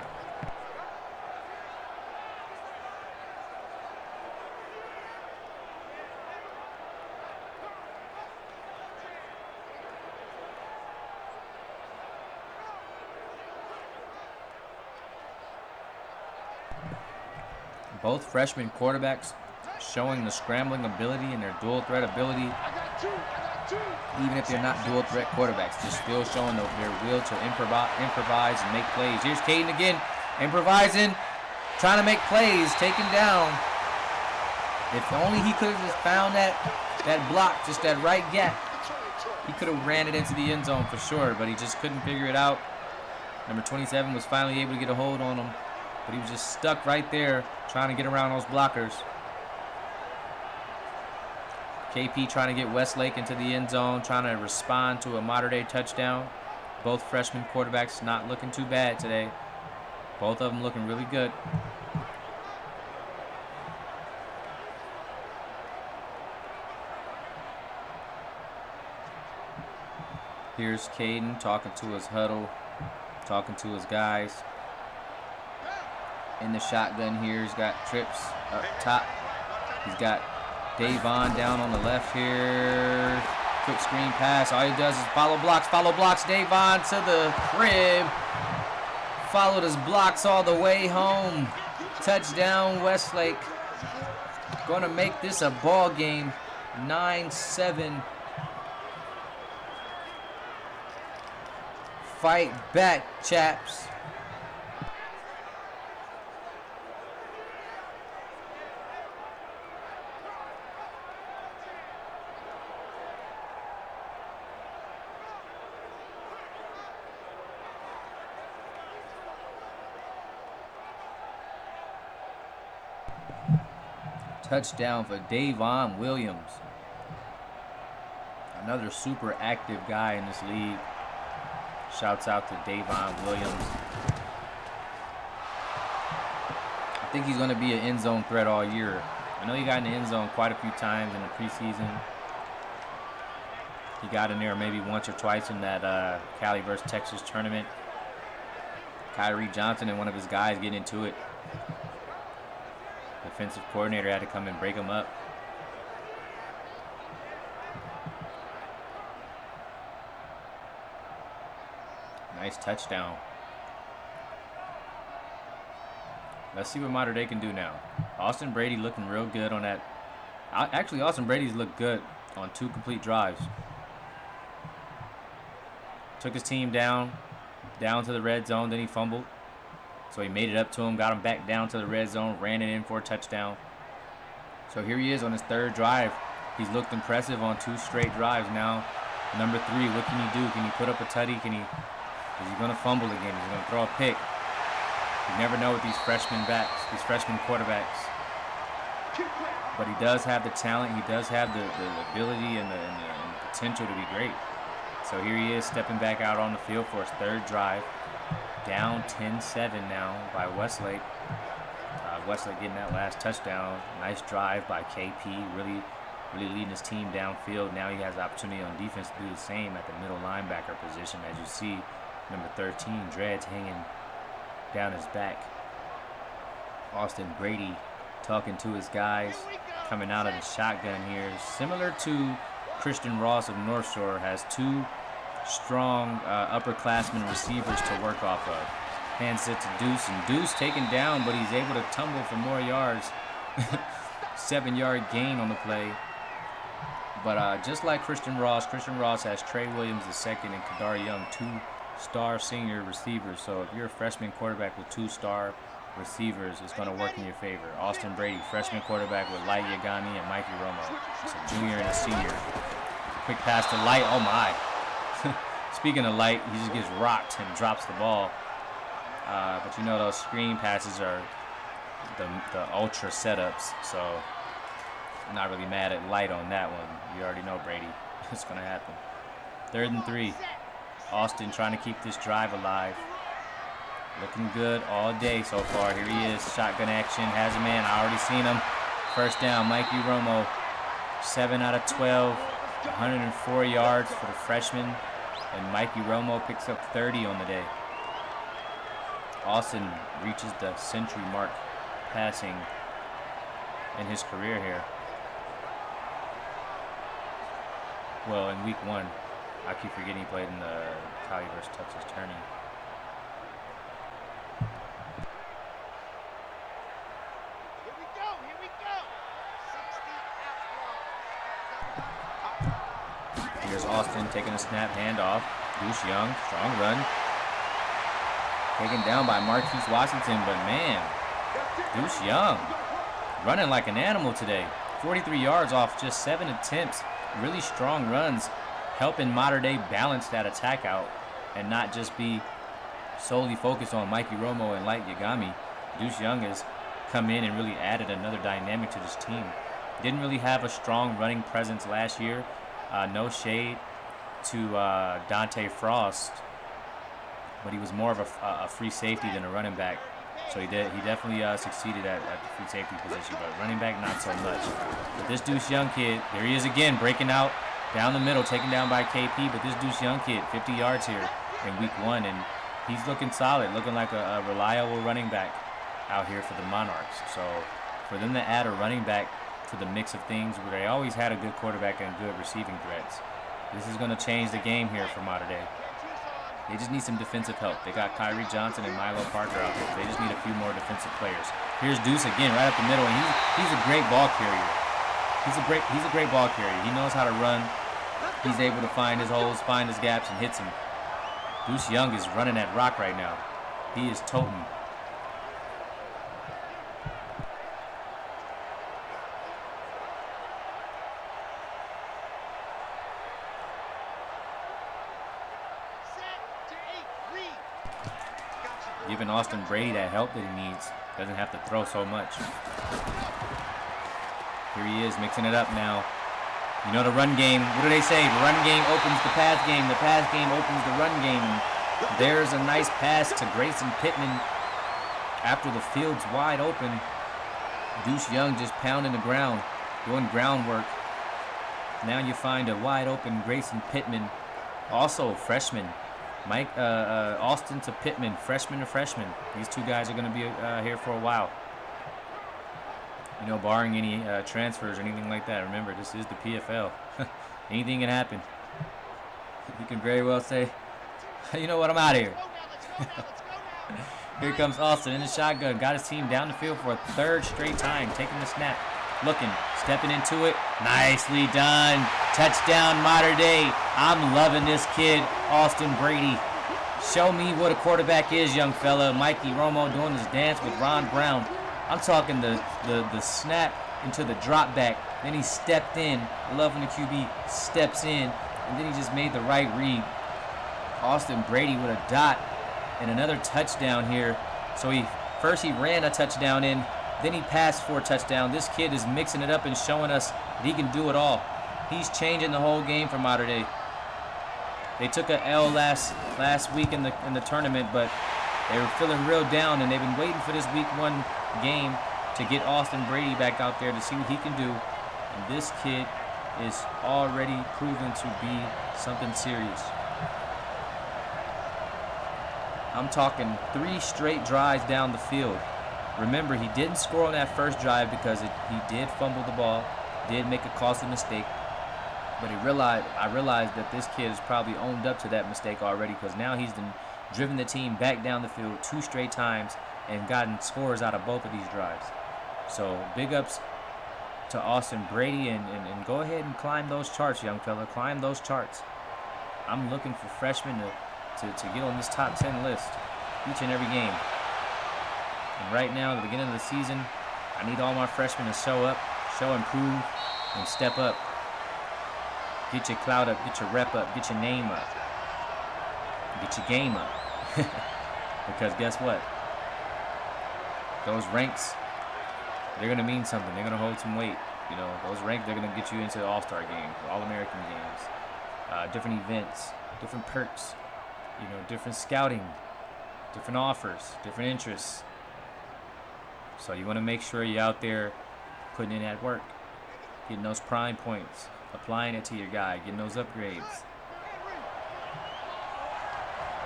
Both freshman quarterbacks showing the scrambling ability and their dual threat ability. Even if they're not dual threat quarterbacks, just still showing their will to improvise and make plays. Here's Caden again, improvising, trying to make plays, taken down. If only he could have just found that block, just that right gap. He could have ran it into the end zone for sure, but he just couldn't figure it out. Number 27 was finally able to get a hold on him. But he was just stuck right there trying to get around those blockers. KP trying to get Westlake into the end zone, trying to respond to a Mater Dei touchdown. Both freshman quarterbacks not looking too bad today. Both of them looking really good. Here's Caden talking to his huddle, talking to his guys. In the shotgun here, he's got Trips up top. He's got Davon down on the left here. Quick screen pass. All he does is follow blocks, follow blocks. Davon to the crib. Followed his blocks all the way home. Touchdown, Westlake. Going to make this a ball game. 9-7. Fight back, chaps. Touchdown for Davon Williams. Another super active guy in this league. Shouts out to Davon Williams. I think he's going to be an end zone threat all year. I know he got in the end zone quite a few times in the preseason. He got in there maybe once or twice in that Cali versus Texas tournament. Kyrie Johnson and one of his guys getting into it. Defensive coordinator had to come and break him up. Nice touchdown. Let's see what Mater Dei can do now. Austin Brady looking real good on that. Actually, Austin Brady's looked good on 2 complete drives. Took his team down to the red zone, then he fumbled. So he made it up to him, got him back down to the red zone, ran it in for a touchdown. So here he is on his 3rd drive. He's looked impressive on 2 straight drives now. Number 3, what can he do? Can he put up a tutty? Is he going to fumble again? Is he going to throw a pick? You never know with these freshman quarterbacks. But he does have the talent. He does have the ability and the potential to be great. So here he is stepping back out on the field for his 3rd drive. Down 10-7 now by Westlake. Westlake getting that last touchdown. Nice drive by KP. Really leading his team downfield. Now he has the opportunity on defense to do the same at the middle linebacker position. As you see, number 13, Dreads hanging down his back. Austin Brady talking to his guys. Coming out of the shotgun here. Similar to Christian Ross of North Shore, has 2 strong upperclassmen receivers to work off of. Hands it to Deuce, and Deuce taken down, but he's able to tumble for more yards. 7-yard gain on the play. But just like Christian Ross has Trey Williams II and Kadar Young, 2-star senior receivers. So if you're a freshman quarterback with 2-star receivers, it's going to work in your favor. Austin Brady, freshman quarterback with Light Yagami and Mikey Romo. It's a junior and a senior. Quick pass to Light. Oh my. Speaking of Light, he just gets rocked and drops the ball. But you know those screen passes are the ultra setups, so I'm not really mad at Light on that one. You already know, Brady. It's going to happen. 3rd and 3. Austin trying to keep this drive alive. Looking good all day so far. Here he is. Shotgun action. Has a man. I already seen him. First down. Mikey Romo. 7 out of 12. 104 yards for the freshman. And Mikey Romo picks up 30 on the day. Austin reaches the century mark passing in his career here. Well, in week 1. I keep forgetting he played in the Cali versus Texas tourney. Here we go. 60 out. Here's Austin taking a snap, handoff. Deuce Young, strong run. Taken down by Marquise Washington, but man, Deuce Young running like an animal today. 43 yards off just 7 attempts. Really strong runs, helping Mater Dei balance that attack out and not just be solely focused on Mikey Romo and Light Yagami. Deuce Young has come in and really added another dynamic to this team. Didn't really have a strong running presence last year. No shade to Dante Frost, but he was more of a free safety than a running back. So he definitely succeeded at the free safety position, but running back not so much. But this Deuce Young kid, there he is again, breaking out down the middle, taken down by KP. But this Deuce Young kid, 50 yards here in week 1, and he's looking solid, looking like a reliable running back out here for the Monarchs. So for them to add a running back to the mix of things, where they always had a good quarterback and good receiving threats, this is going to change the game here for Mater Dei. They just need some defensive help. They got Kyrie Johnson and Milo Parker out there. They just need a few more defensive players. Here's Deuce again, right up the middle, and he's a great ball carrier. He's a great ball carrier. He knows how to run. He's able to find his holes, find his gaps, and hits them. Deuce Young is running that rock right now. He is toting. Giving Austin Brady that help that he needs. Doesn't have to throw so much. Here he is, mixing it up now. You know the run game, what do they say? The run game opens the pass game. The pass game opens the run game. There's a nice pass to Grayson Pittman after the field's wide open. Deuce Young just pounding the ground, doing groundwork. Now you find a wide open Grayson Pittman, also freshman. Austin to Pittman, freshman to freshman. These two guys are going to be here for a while. You know, barring any transfers or anything like that. Remember, this is the PFL. Anything can happen. You can very well say, you know what, I'm out of here. Here comes Austin in the shotgun. Got his team down the field for a 3rd straight time. Taking the snap. Looking, stepping into it. Nicely done. Touchdown, Mater Dei. I'm loving this kid, Austin Brady. Show me what a quarterback is, young fella. Mikey Romo doing his dance with Ron Brown. I'm talking the snap into the drop back. Then he stepped in. I love when the QB steps in. And then he just made the right read. Austin Brady with a dot and another touchdown here. So he ran a touchdown in. Then he passed for a touchdown. This kid is mixing it up and showing us that he can do it all. He's changing the whole game for Mater Dei. They took a L last week in the tournament, but they were feeling real down, and they've been waiting for this week 1 game to get Austin Brady back out there to see what he can do. And this kid is already proven to be something serious. I'm talking 3 straight drives down the field. Remember, he didn't score on that first drive because he did fumble the ball, did make a costly mistake. But I realized that this kid has probably owned up to that mistake already, because now he's driven the team back down the field 2 straight times and gotten scores out of both of these drives. So big ups to Austin Brady, and go ahead and climb those charts, young fella. Climb those charts. I'm looking for freshmen to get on this top 10 list each and every game. And right now, at the beginning of the season, I need all my freshmen to show up, show improve, and step up. Get your clout up, get your rep up, get your name up, get your game up. Because guess what? Those ranks, they're going to mean something. They're going to hold some weight. You know, those ranks, they're going to get you into All-Star games, All-American games, different events, different perks, you know, different scouting, different offers, different interests. So you want to make sure you're out there putting in that work, getting those prime points, applying it to your guy, getting those upgrades.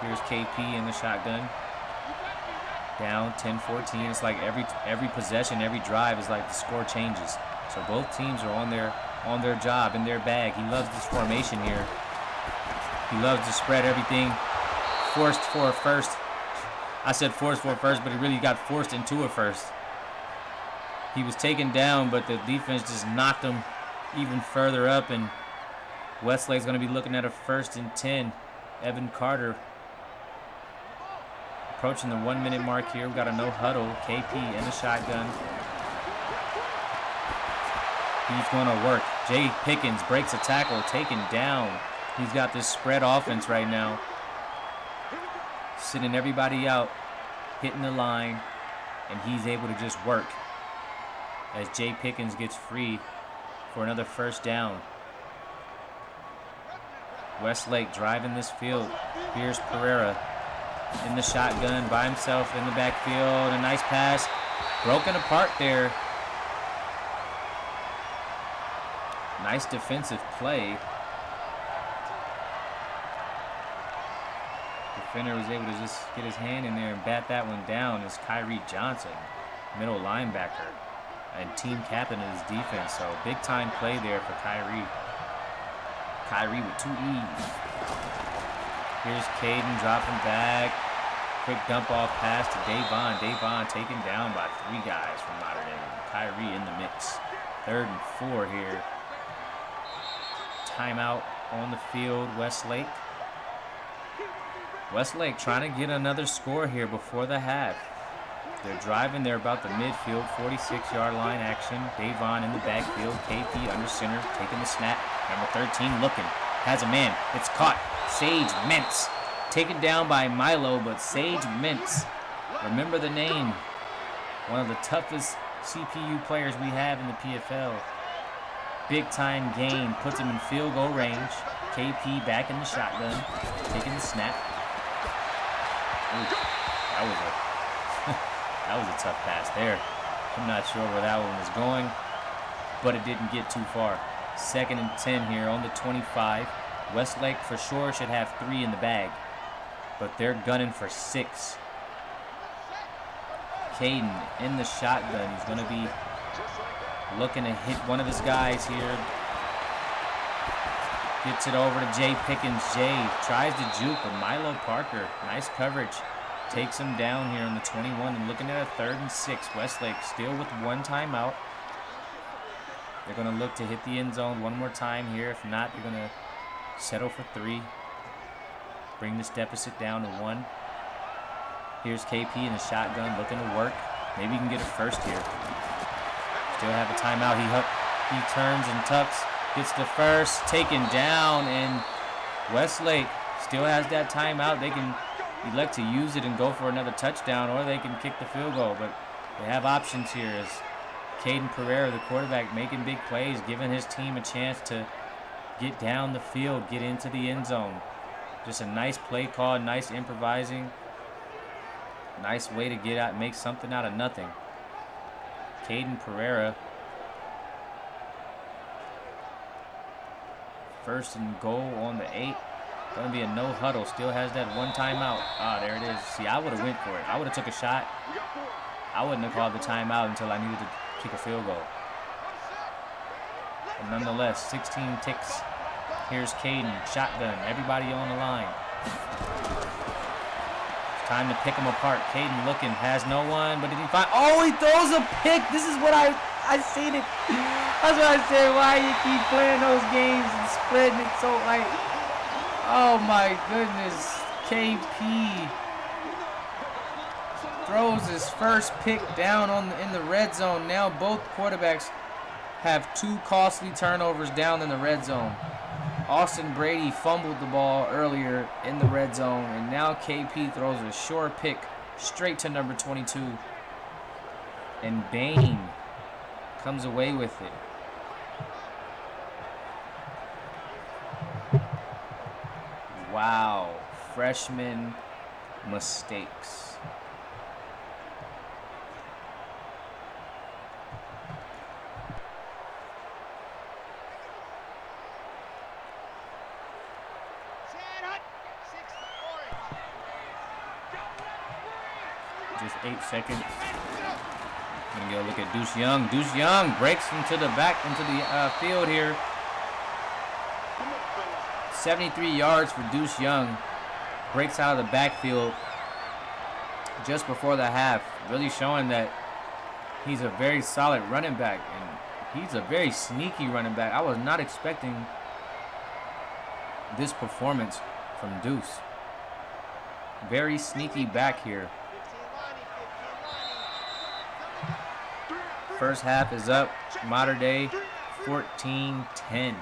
Here's KP in the shotgun. Down 10-14. It's like every possession, every drive is like the score changes. So both teams are on their job, in their bag. He loves this formation here. He loves to spread everything. Forced for a first. I said forced for a first, but he really got forced into a first. He was taken down, but the defense just knocked him even further up, and Westlake's going to be looking at a 1st and 10. Evan Carter approaching the 1-minute mark here. We've got a no huddle. KP in the shotgun. He's going to work. Jay Pickens breaks a tackle, taken down. He's got this spread offense right now, sitting everybody out, hitting the line, and he's able to just work. As Jay Pickens gets free, for another first down. Westlake driving this field. Here's Pereira in the shotgun by himself in the backfield. A nice pass. Broken apart there. Nice defensive play. Defender was able to just get his hand in there and bat that one down. Is Kyrie Johnson, middle linebacker and team captain of his defense. So big time play there for Kyrie. Kyrie with 2 E's. Here's Caden dropping back. Quick dump off pass to Davon. Davon taken down by 3 guys from Mater Dei. Kyrie in the mix. 3rd and 4 here. Timeout on the field, Westlake. Westlake trying to get another score here before the half. They're driving. They're about the midfield, 46-yard line action. Davon in the backfield. KP under center, taking the snap. Number 13 looking. Has a man. It's caught. Sage Mintz. Taken down by Milo, but Sage Mintz. Remember the name. One of the toughest CPU players we have in the PFL. Big time game. Puts him in field goal range. KP back in the shotgun. Taking the snap. Ooh, that was a tough pass there. I'm not sure where that one was going, but it didn't get too far. 2nd and 10 here on the 25. Westlake for sure should have 3 in the bag, but they're gunning for 6. Caden in the shotgun. He's going to be looking to hit one of his guys here. Gets it over to Jay Pickens. Jay tries to juke, but Milo Parker, nice coverage, takes him down here on the 21 and looking at a 3rd and 6. Westlake still with 1 timeout. They're going to look to hit the end zone one more time here. If not, they're going to settle for 3. Bring this deficit down to 1. Here's KP in the shotgun looking to work. Maybe he can get a first here. Still have a timeout. He turns and tucks. Gets the first. Taken down. And Westlake still has that timeout. They can elect to use it and go for another touchdown, or they can kick the field goal. But they have options here as Caden Pereira, the quarterback, making big plays, giving his team a chance to get down the field, get into the end zone. Just a nice play call, nice improvising. Nice way to get out, make something out of nothing. Caden Pereira. 1st and goal on the 8. Going to be a no huddle. Still has that 1 timeout. Ah, there it is. See, I would have went for it. I would have took a shot. I wouldn't have called the timeout until I needed to kick a field goal. But nonetheless, 16 ticks. Here's Caden, shotgun. Everybody on the line. It's time to pick them apart. Caden looking, has no one, but did he find? Oh, he throws a pick. This is what I seen it. That's what I said. Why you keep playing those games and spreading it so like? Oh my goodness. KP throws his first pick down in the red zone. Now both quarterbacks have 2 costly turnovers down in the red zone. Austin Brady fumbled the ball earlier in the red zone, and now KP throws a short pick straight to number 22. And Bain comes away with it. Wow, freshman mistakes. Just 8 seconds. Gonna go look at Deuce Young. Deuce Young breaks into the field here. 73 yards for Deuce Young. Breaks out of the backfield just before the half. Really showing that he's a very solid running back. And he's a very sneaky running back. I was not expecting this performance from Deuce. Very sneaky back here. First half is up. Mater Dei 14-10.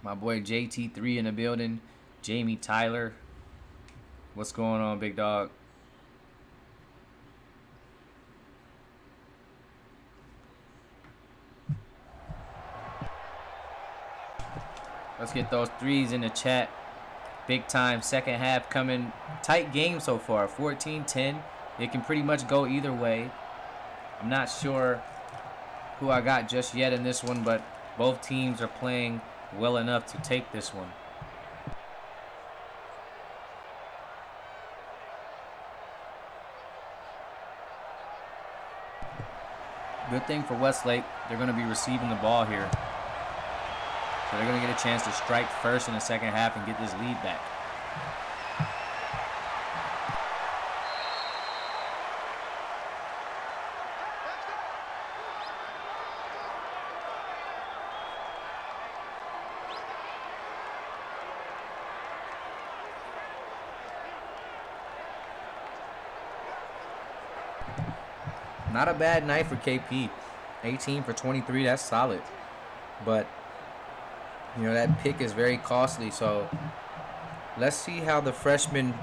My boy JT3 in the building. Jamie Tyler. What's going on, big dog? Let's get those threes in the chat. Big time second half coming. Tight game so far. 14-10. It can pretty much go either way. I'm not sure who I got just yet in this one, but both teams are playing well enough to take this one. Good thing for Westlake, they're going to be receiving the ball here. So they're going to get a chance to strike first in the second half and get this lead back. Not a bad night for KP. 18 for 23, that's solid. But, you know, that pick is very costly. So, let's see how the freshman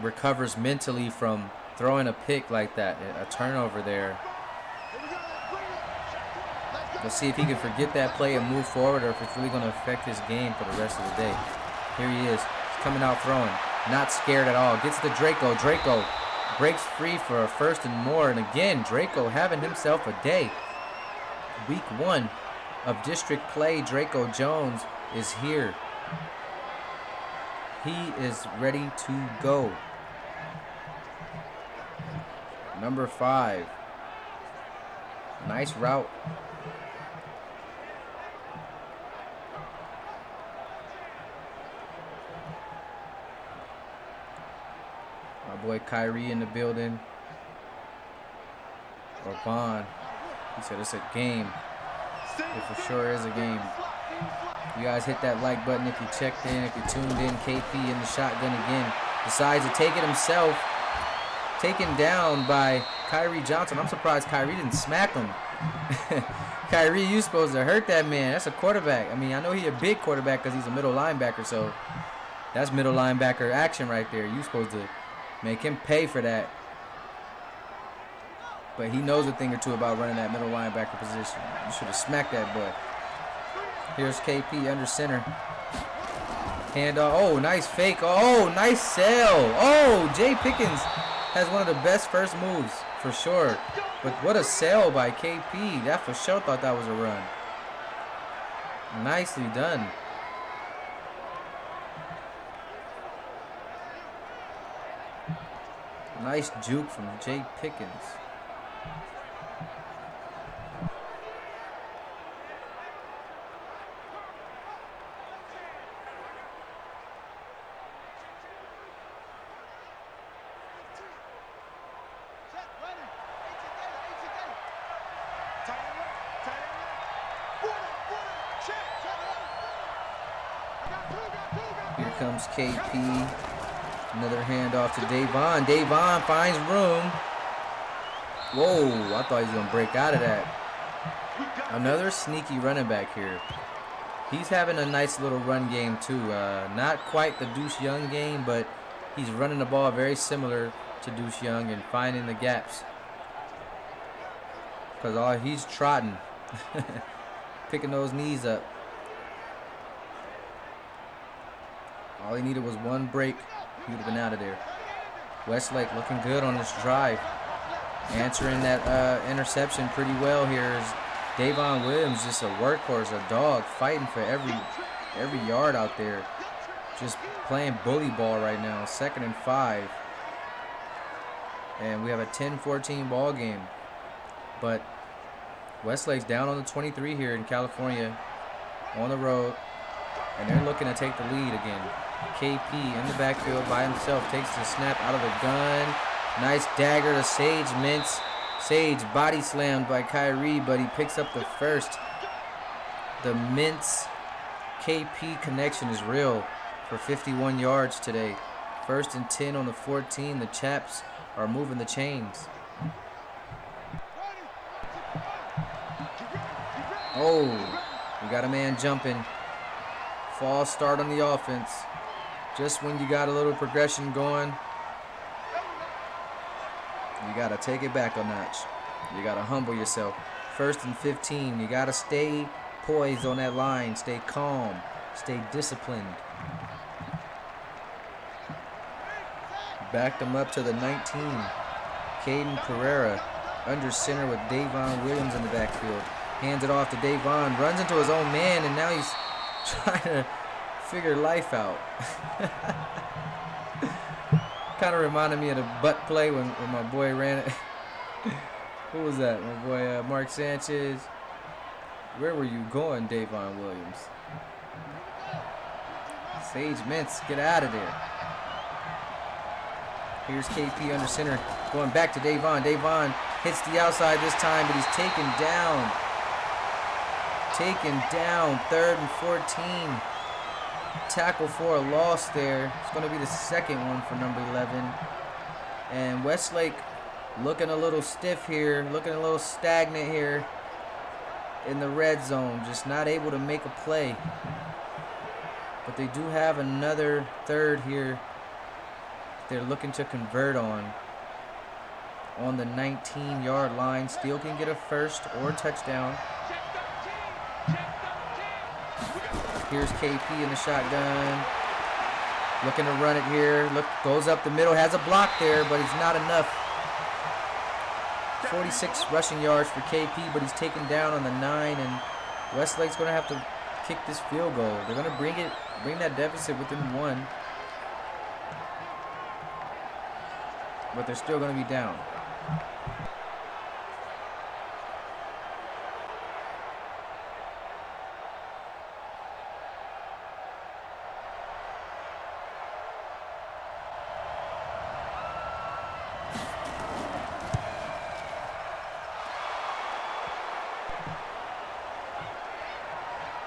recovers mentally from throwing a pick like that, a turnover there. Let's see if he can forget that play and move forward, or if it's really going to affect his game for the rest of the day. Here he is. He's coming out throwing. Not scared at all. Gets to Draco. Draco breaks free for a first and more. And again, Draco having himself a day. Week 1 of district play, Draco Jones is here. He is ready to go. Number 5. Nice route. My boy Kyrie in the building. Or Vaughn. He said it's a game. It for sure is a game. You guys hit that like button if you checked in, if you tuned in. KP in the shotgun again. Decides to take it himself. Taken down by Kyrie Johnson. I'm surprised Kyrie didn't smack him. Kyrie, you supposed to hurt that man. That's a quarterback. I mean, I know he's a big quarterback because he's a middle linebacker, so that's middle linebacker action right there. You supposed to make him pay for that. But he knows a thing or two about running that middle linebacker position. You should have smacked that boy. Here's KP under center. Handoff. Oh, nice fake. Oh, nice sell. Oh, Jay Pickens has one of the best first moves for sure. But what a sell by KP. That for sure thought that was a run. Nicely done. Nice juke from Jay Pickens. Here comes KP. Another handoff to Davon. Davon finds room. Whoa, I thought he was going to break out of that. Another sneaky running back here. He's having a nice little run game too. Not quite the Deuce Young game, but he's running the ball very similar to Deuce Young and finding the gaps. Because he's trotting. Picking those knees up. All he needed was one break. He would have been out of there. Westlake looking good on this drive. Answering that interception pretty well here is Davon Williams, just a workhorse, a dog, fighting for every yard out there. Just playing bully ball right now. 2nd and 5. And we have a 10-14 ball game. But Westlake's down on the 23 here in California on the road. And they're looking to take the lead again. KP in the backfield by himself. Takes the snap out of the gun. Nice dagger to Sage Mintz. Sage body slammed by Kyrie, but he picks up the first. The Mintz KP connection is real for 51 yards today. 1st and 10 on the 14. The Chaps are moving the chains. Oh, we got a man jumping. False start on the offense. Just when you got a little progression going, you got to take it back a notch. You got to humble yourself. 1st and 15. You got to stay poised on that line. Stay calm. Stay disciplined. Backed him up to the 19. Caden Pereira under center with Davon Williams in the backfield. Hands it off to Davon. Runs into his own man, and now he's trying to figure life out. Kind of reminded me of the butt play when my boy ran it. Who was that? My boy Mark Sanchez. Where were you going, Davon Williams? Sage Mintz, get out of there. Here's KP under center, going back to Davon. Davon hits the outside this time, but he's taken down. Taken down, 3rd and 14. Tackle for a loss there. It's going to be the second one for number 11. And Westlake looking a little stiff here, looking a little stagnant here in the red zone, just not able to make a play. But they do have another third here they're looking to convert on the 19-yard line. Still can get a first or touchdown. Here's KP in the shotgun. Looking to run it here. Look, goes up the middle, has a block there, but it's not enough. 46 rushing yards for KP, but he's taken down on the 9, and Westlake's going to have to kick this field goal. They're going to bring that deficit within 1. But they're still going to be down.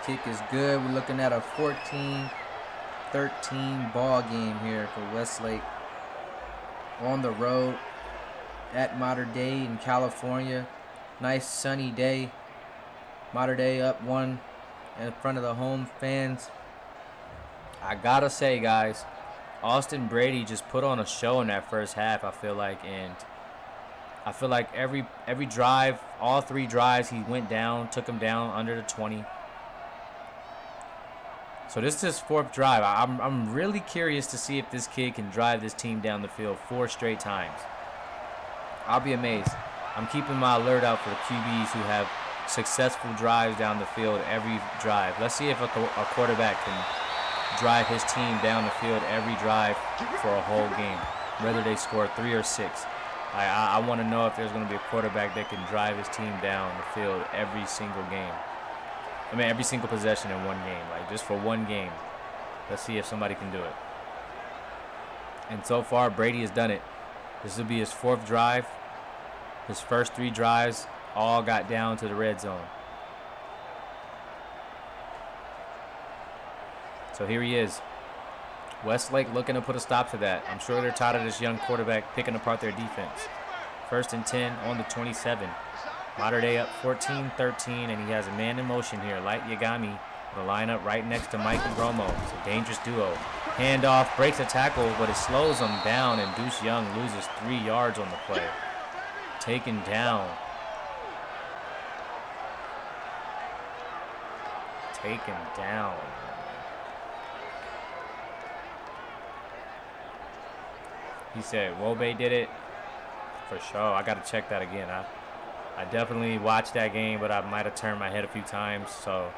Kick is good. We're looking at a 14-13 ball game here for Westlake. On the road at Mater Dei in California. Nice sunny day. Mater Dei up 1 in front of the home fans. I gotta say, guys, Austin Brady just put on a show in that first half, I feel like, and I feel like every drive, all 3 drives, he went down, took him down under the 20. So this is his 4th drive. I'm really curious to see if this kid can drive this team down the field 4 straight times. I'll be amazed. I'm keeping my alert out for the QBs who have successful drives down the field every drive. Let's see if a quarterback can drive his team down the field every drive for a whole game, whether they score 3 or 6. I want to know if there's going to be a quarterback that can drive his team down the field every single game. I mean, every single possession in one game, like just for one game. Let's see if somebody can do it. And so far, Brady has done it. This will be his 4th drive. His first 3 drives all got down to the red zone. So here he is. Westlake looking to put a stop to that. I'm sure they're tired of this young quarterback picking apart their defense. 1st and 10 on the 27. Mater Dei up 14-13, and he has a man in motion here. Light Yagami will line up right next to Mike and Bromo. It's a dangerous duo. Handoff, breaks a tackle, but it slows him down, and Deuce Young loses 3 yards on the play. Taken down. Taken down. He said Wobe did it. For sure. I got to check that again. I definitely watched that game, but I might have turned my head a few times. So,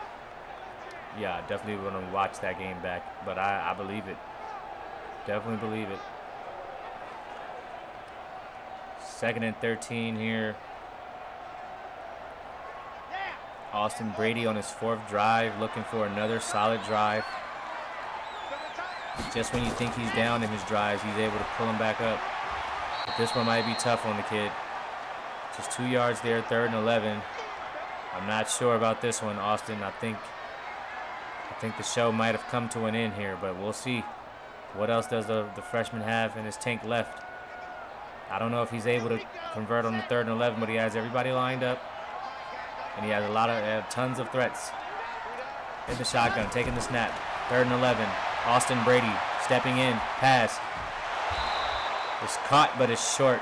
yeah, I definitely want to watch that game back. But I believe it. Definitely believe it. 2nd and 13 here. Austin Brady on his 4th drive, looking for another solid drive. Just when you think he's down in his drives, he's able to pull him back up. But this one might be tough on the kid. Just 2 yards there, 3rd and 11. I'm not sure about this one, Austin. I think the show might have come to an end here, but we'll see. What else does the freshman have in his tank left? I don't know if he's able to convert on the 3rd and 11, but he has everybody lined up. And he has tons of threats. In the shotgun, taking the snap. 3rd and 11. Austin Brady stepping in. Pass. It's caught, but it's short.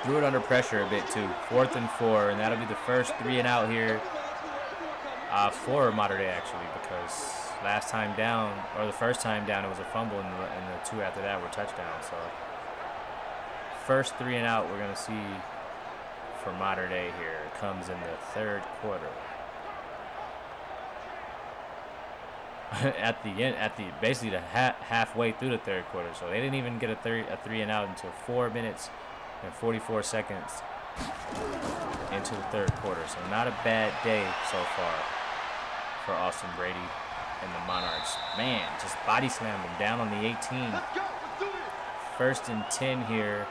Threw it under pressure a bit, too. 4th and 4, and that'll be the first 3 and out here for Mater Dei, actually, because last time down, or the first time down, it was a fumble, and the 2 after that were touchdowns. So first 3 and out we're going to see for Mater Dei here. It comes in the 3rd quarter. Basically the halfway through the 3rd quarter. So they didn't even get a 3 and out until 4 minutes and 44 seconds into the 3rd quarter. So not a bad day so far for Austin Brady and the Monarchs. Man, just body slammed him down on the 18. 1st and 10 here.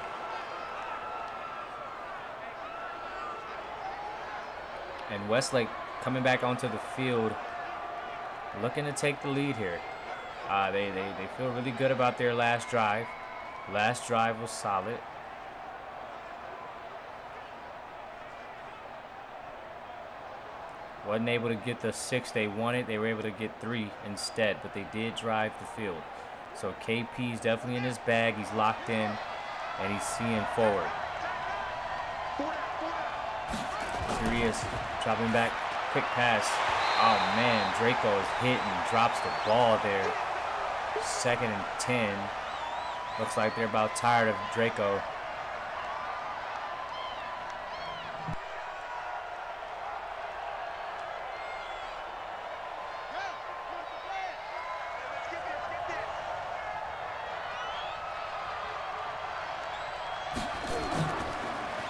And Westlake coming back onto the field, looking to take the lead here. They feel really good about their last drive. Last drive was solid. Wasn't able to get the 6 they wanted. They were able to get 3 instead, but they did drive the field. So KP's definitely in his bag. He's locked in, and he's seeing forward. Here he is, dropping back, quick pass. Oh man, Draco is hit and drops the ball there. 2nd and 10. Looks like they're about tired of Draco.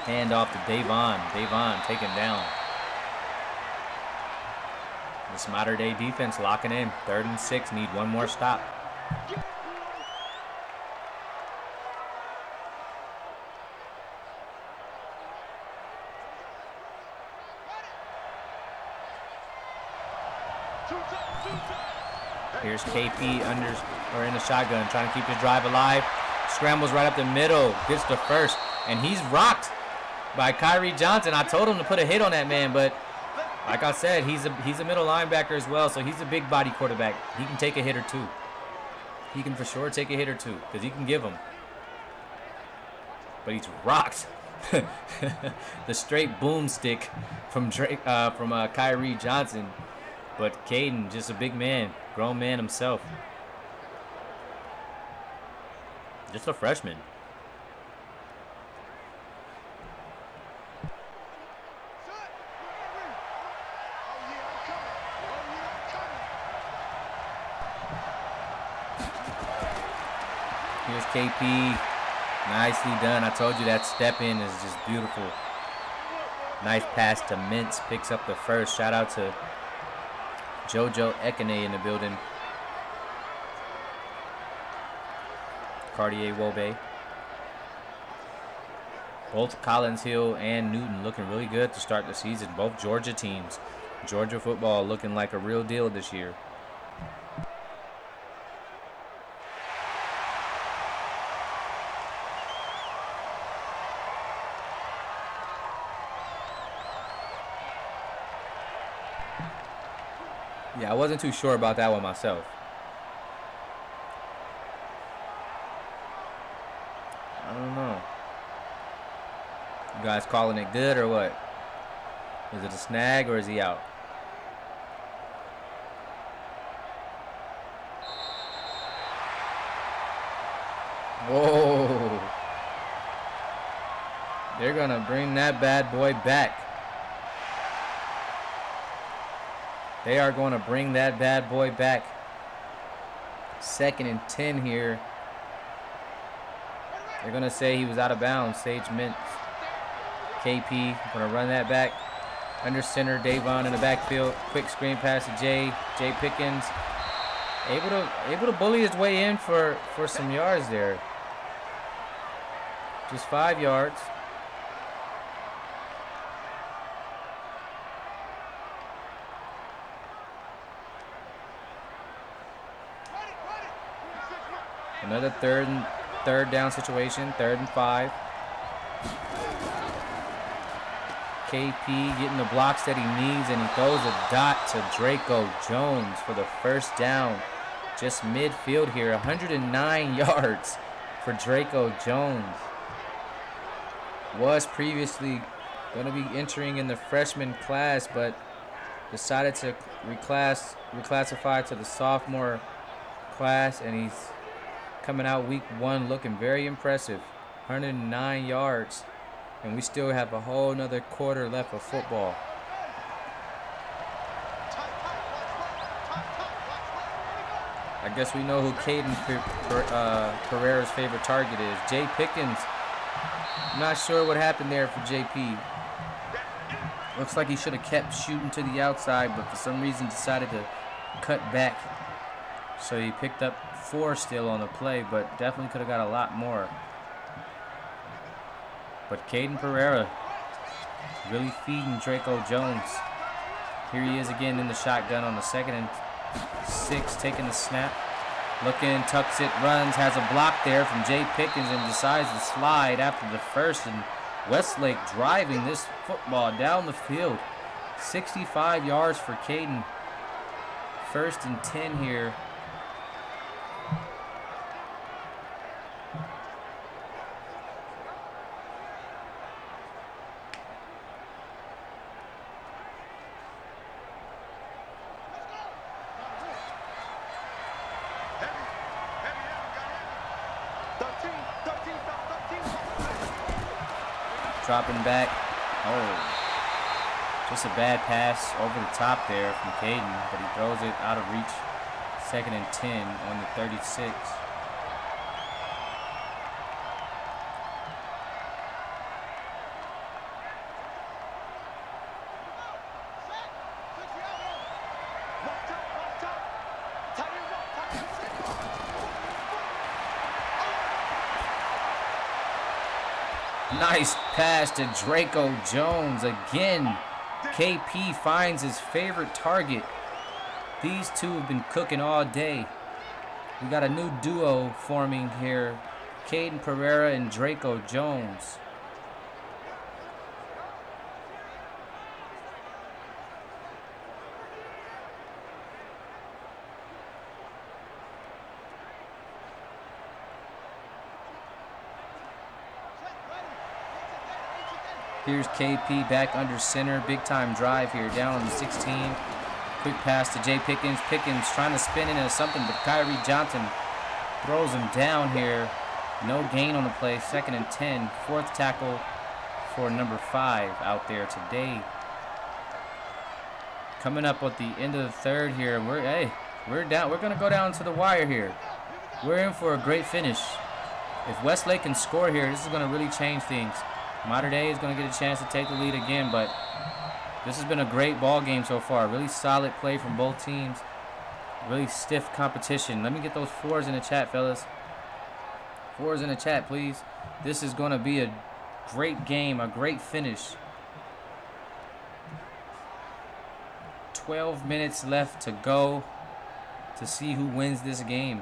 Hand off to Davon. Davon taken down. This Mater Dei defense locking in. 3rd and 6. Need one more stop. Here's KP in the shotgun, trying to keep his drive alive. Scrambles right up the middle. Gets the first. And he's rocked by Kyrie Johnson. I told him to put a hit on that man, but like I said, he's a middle linebacker as well, so he's a big body quarterback. He can take a hit or two. He can for sure take a hit or two because he can give them. But he's rocked. The straight boomstick from Kyrie Johnson. But Caden, just a big man, grown man himself. Just a freshman. Here's KP. Nicely done. I told you that step in is just beautiful. Nice pass to Mintz. Picks up the first. Shout out to JoJo Ekene in the building. Cartier Wobe. Both Collins Hill and Newton looking really good to start the season. Both Georgia teams. Georgia football looking like a real deal this year. Yeah, I wasn't too sure about that one myself. I don't know. You guys calling it good or what? Is it a snag or is he out? Whoa. They're going to bring that bad boy back. They are going to bring that bad boy back. 2nd and 10 here. They're going to say he was out of bounds. Sage Mintz. KP going to run that back. Under center, Davon in the backfield. Quick screen pass to Jay. Jay Pickens. Able to bully his way in for some yards there. Just 5 yards. Another third down situation, 3rd and 5. KP getting the blocks that he needs, and he throws a dot to Draco Jones for the first down just midfield here. 109 yards for Draco Jones. Was previously going to be entering in the freshman class, but decided to reclassify to the sophomore class, and he's coming out week 1 looking very impressive. 109 yards, and we still have a whole nother quarter left of football. I guess we know who Caden Pereira's favorite target is. Jay Pickens. I'm not sure what happened there for JP. Looks like he should have kept shooting to the outside, but for some reason decided to cut back. So he picked up 4 still on the play, but definitely could have got a lot more. But Caden Pereira really feeding Draco Jones. Here he is again in the shotgun on the 2nd and 6, taking the snap. Looking, tucks it, runs, has a block there from Jay Pickens and decides to slide after the first. And Westlake driving this football down the field. 65 yards for Caden. 1st and 10 here. Dropping back. Oh, just a bad pass over the top there from Caden, but he throws it out of reach. 2nd and 10 on the 36. Nice pass to Draco Jones. Again, KP finds his favorite target. These two have been cooking all day. We got a new duo forming here. Caden Pereira and Draco Jones. Here's KP back under center. Big time drive here down on the 16. Quick pass to Jay Pickens. Pickens trying to spin into something, but Kyrie Johnson throws him down here. No gain on the play. 2nd and 10. 4th tackle for number 5 out there today. Coming up at the end of the 3rd here. We're down. We're gonna go down to the wire here. We're in for a great finish. If Westlake can score here, this is gonna really change things. Mater Dei is going to get a chance to take the lead again, but this has been a great ball game so far. Really solid play from both teams. Really stiff competition. Let me get those 4s in the chat, fellas. 4s in the chat, please. This is going to be a great game, a great finish. 12 minutes left to go to see who wins this game.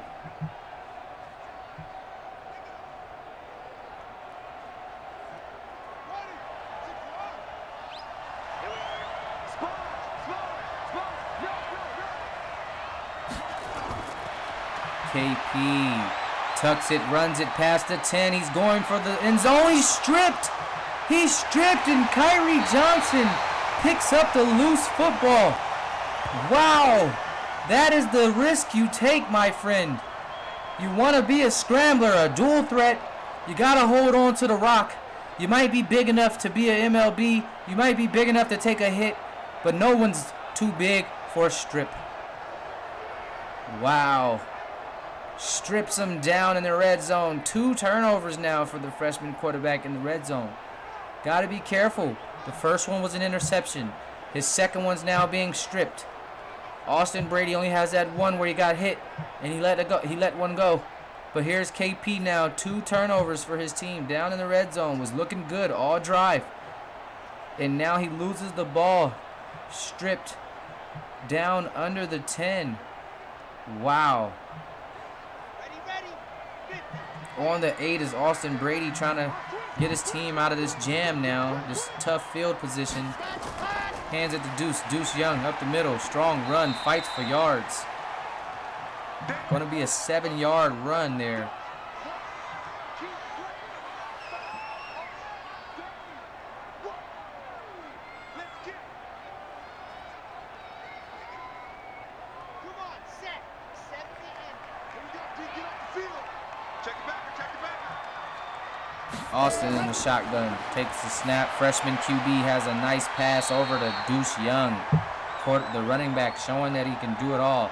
KP tucks it, runs it past the 10. He's going for the end zone. He's stripped. He's stripped, and Kyrie Johnson picks up the loose football. Wow. That is the risk you take, my friend. You want to be a scrambler, a dual threat. You got to hold on to the rock. You might be big enough to be an MLB. You might be big enough to take a hit, but no one's too big for a strip. Wow. Strips him down in the red zone. 2 turnovers now for the freshman quarterback in the red zone. Got to be careful. The first one was an interception. His second one's now being stripped. Austin Brady only has that one where he got hit, and he let it go. He let one go. But here's KP now. 2 turnovers for his team down in the red zone. Was looking good all drive. And now he loses the ball. Stripped down under the 10. Wow. On the 8 is Austin Brady trying to get his team out of this jam now. This tough field position. Hands it to Deuce. Deuce Young up the middle. Strong run. Fights for yards. Going to be a 7-yard run there. Austin in the shotgun takes the snap. Freshman QB has a nice pass over to Deuce Young. The running back showing that he can do it all.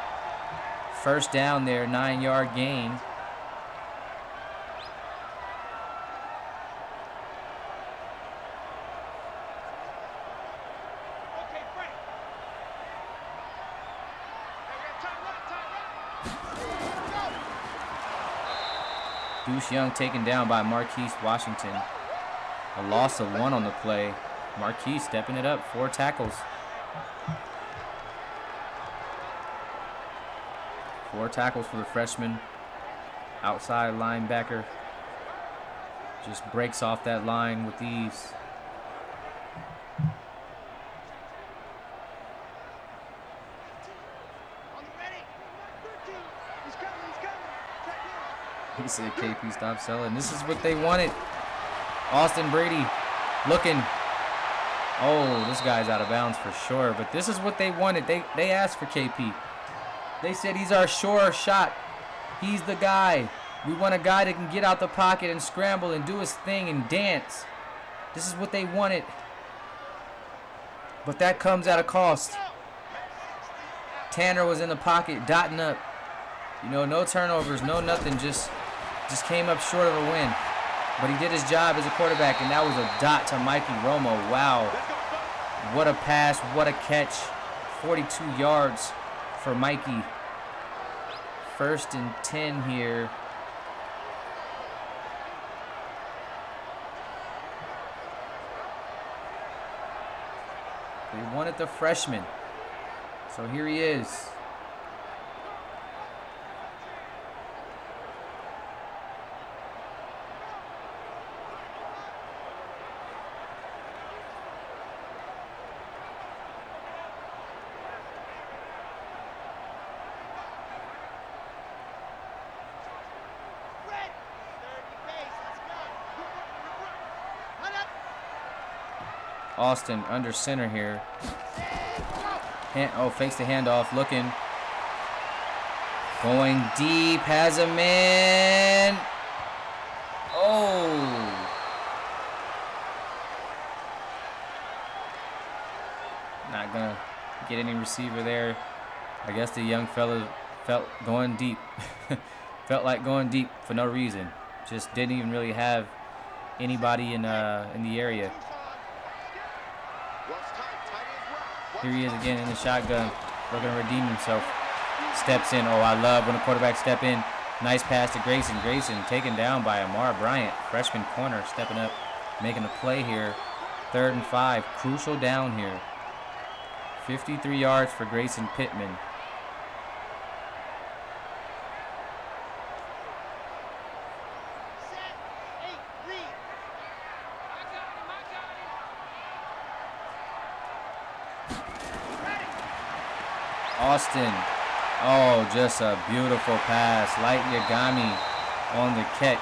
First down there, 9-yard gain. Deuce Young taken down by Marquise Washington. A loss of 1 on the play. Marquise stepping it up, 4 tackles. 4 tackles for the freshman. Outside linebacker. Just breaks off that line with ease. He said, KP, stop selling. This is what they wanted. Austin Brady looking. Oh, this guy's out of bounds for sure. But this is what they wanted. They asked for KP. They said he's our sure shot. He's the guy. We want a guy that can get out the pocket and scramble and do his thing and dance. This is what they wanted. But that comes at a cost. Tanner was in the pocket, dotting up. You know, no turnovers, no nothing, just came up short of a win. But he did his job as a quarterback, and that was a dot to Mikey Romo. Wow. What a pass, what a catch. 42 yards for Mikey. 1st and 10 here. They wanted the freshman. So here he is. Austin under center here. Fakes the handoff, looking. Going deep, has a man. Oh. Not gonna get any receiver there. I guess the young fella felt going deep. Felt like going deep for no reason. Just didn't even really have anybody in the area. Here he is again in the shotgun, looking to redeem himself. Steps in. Oh, I love when a quarterback step in. Nice pass to Grayson. Grayson taken down by Amar Bryant, freshman corner, stepping up, making a play here. 3rd and 5, crucial down here. 53 yards for Grayson Pittman. Austin, oh, just a beautiful pass. Light Yagami on the catch.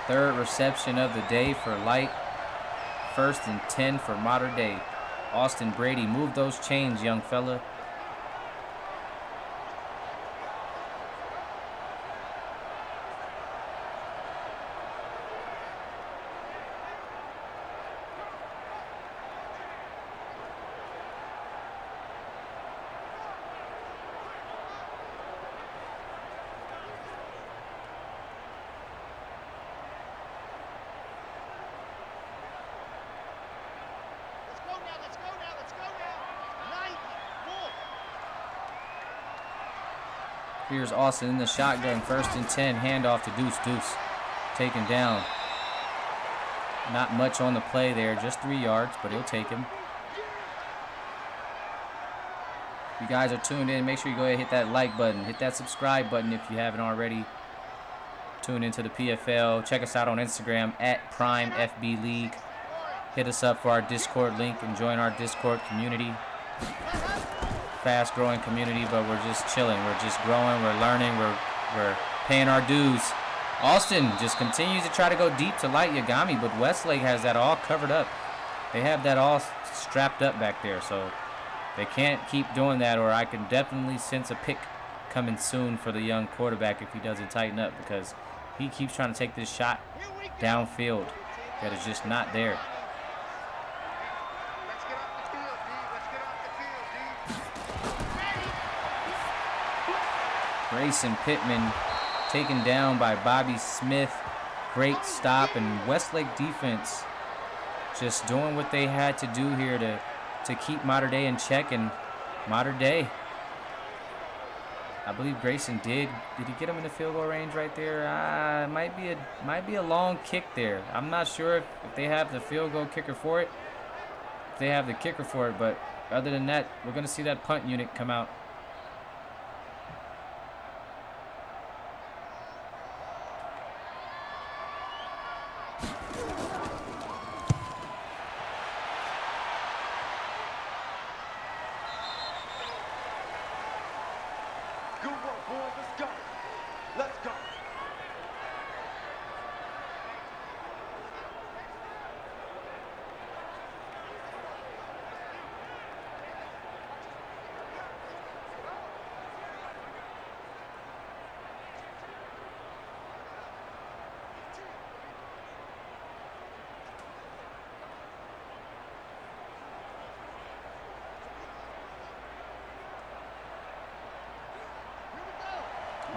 3rd reception of the day for Light. 1st and 10 for Mater Dei. Austin Brady, move those chains, young fella. Here's Austin in the shotgun, 1st and 10, handoff to Deuce. Taken down. Not much on the play there, just 3 yards, but he'll take him. If you guys are tuned in, make sure you go ahead and hit that like button. Hit that subscribe button if you haven't already. Tune into the PFL. Check us out on Instagram at Prime FB League. Hit us up for our Discord link and join our Discord community. fast-growing community, but we're just chilling. We're just growing. We're learning. We're paying our dues. Austin just continues to try to go deep to light Yagami, but Westlake has that all covered up. They have that all strapped up back there, so they can't keep doing that, or I can definitely sense a pick coming soon for the young quarterback if he doesn't tighten up, because he keeps trying to take this shot downfield that is just not there. Grayson Pittman taken down by Bobby Smith. Great stop, and Westlake defense just doing what they had to do here to keep Mater Dei in check. And Mater Dei, I believe Grayson did he get him in the field goal range right there? It might be a long kick there. I'm not sure if they have the field goal kicker for it. If they have the kicker for it, but other than that, we're going to see that punt unit come out.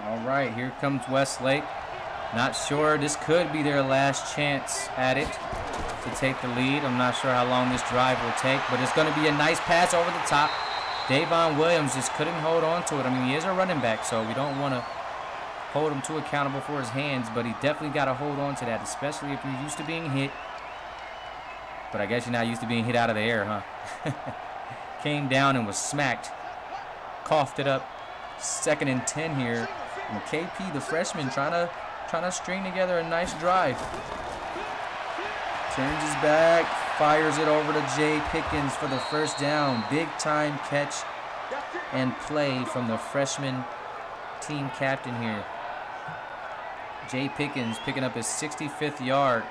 All right, here comes Westlake. Not sure, this could be their last chance at it to take the lead. I'm not sure how long this drive will take, but it's going to be a nice pass over the top. Davon Williams just couldn't hold on to it. I mean, he is a running back, so we don't want to hold him too accountable for his hands, but he definitely got to hold on to that, especially if you're used to being hit. But I guess you're not used to being hit out of the air, huh? Came down and was smacked. Coughed it up. 2nd and 10 here. And KP, the freshman, trying to string together a nice drive. Turns his back, fires it over to Jay Pickens for the first down. Big time catch and play from the freshman team captain here. Jay Pickens picking up his 65th yard.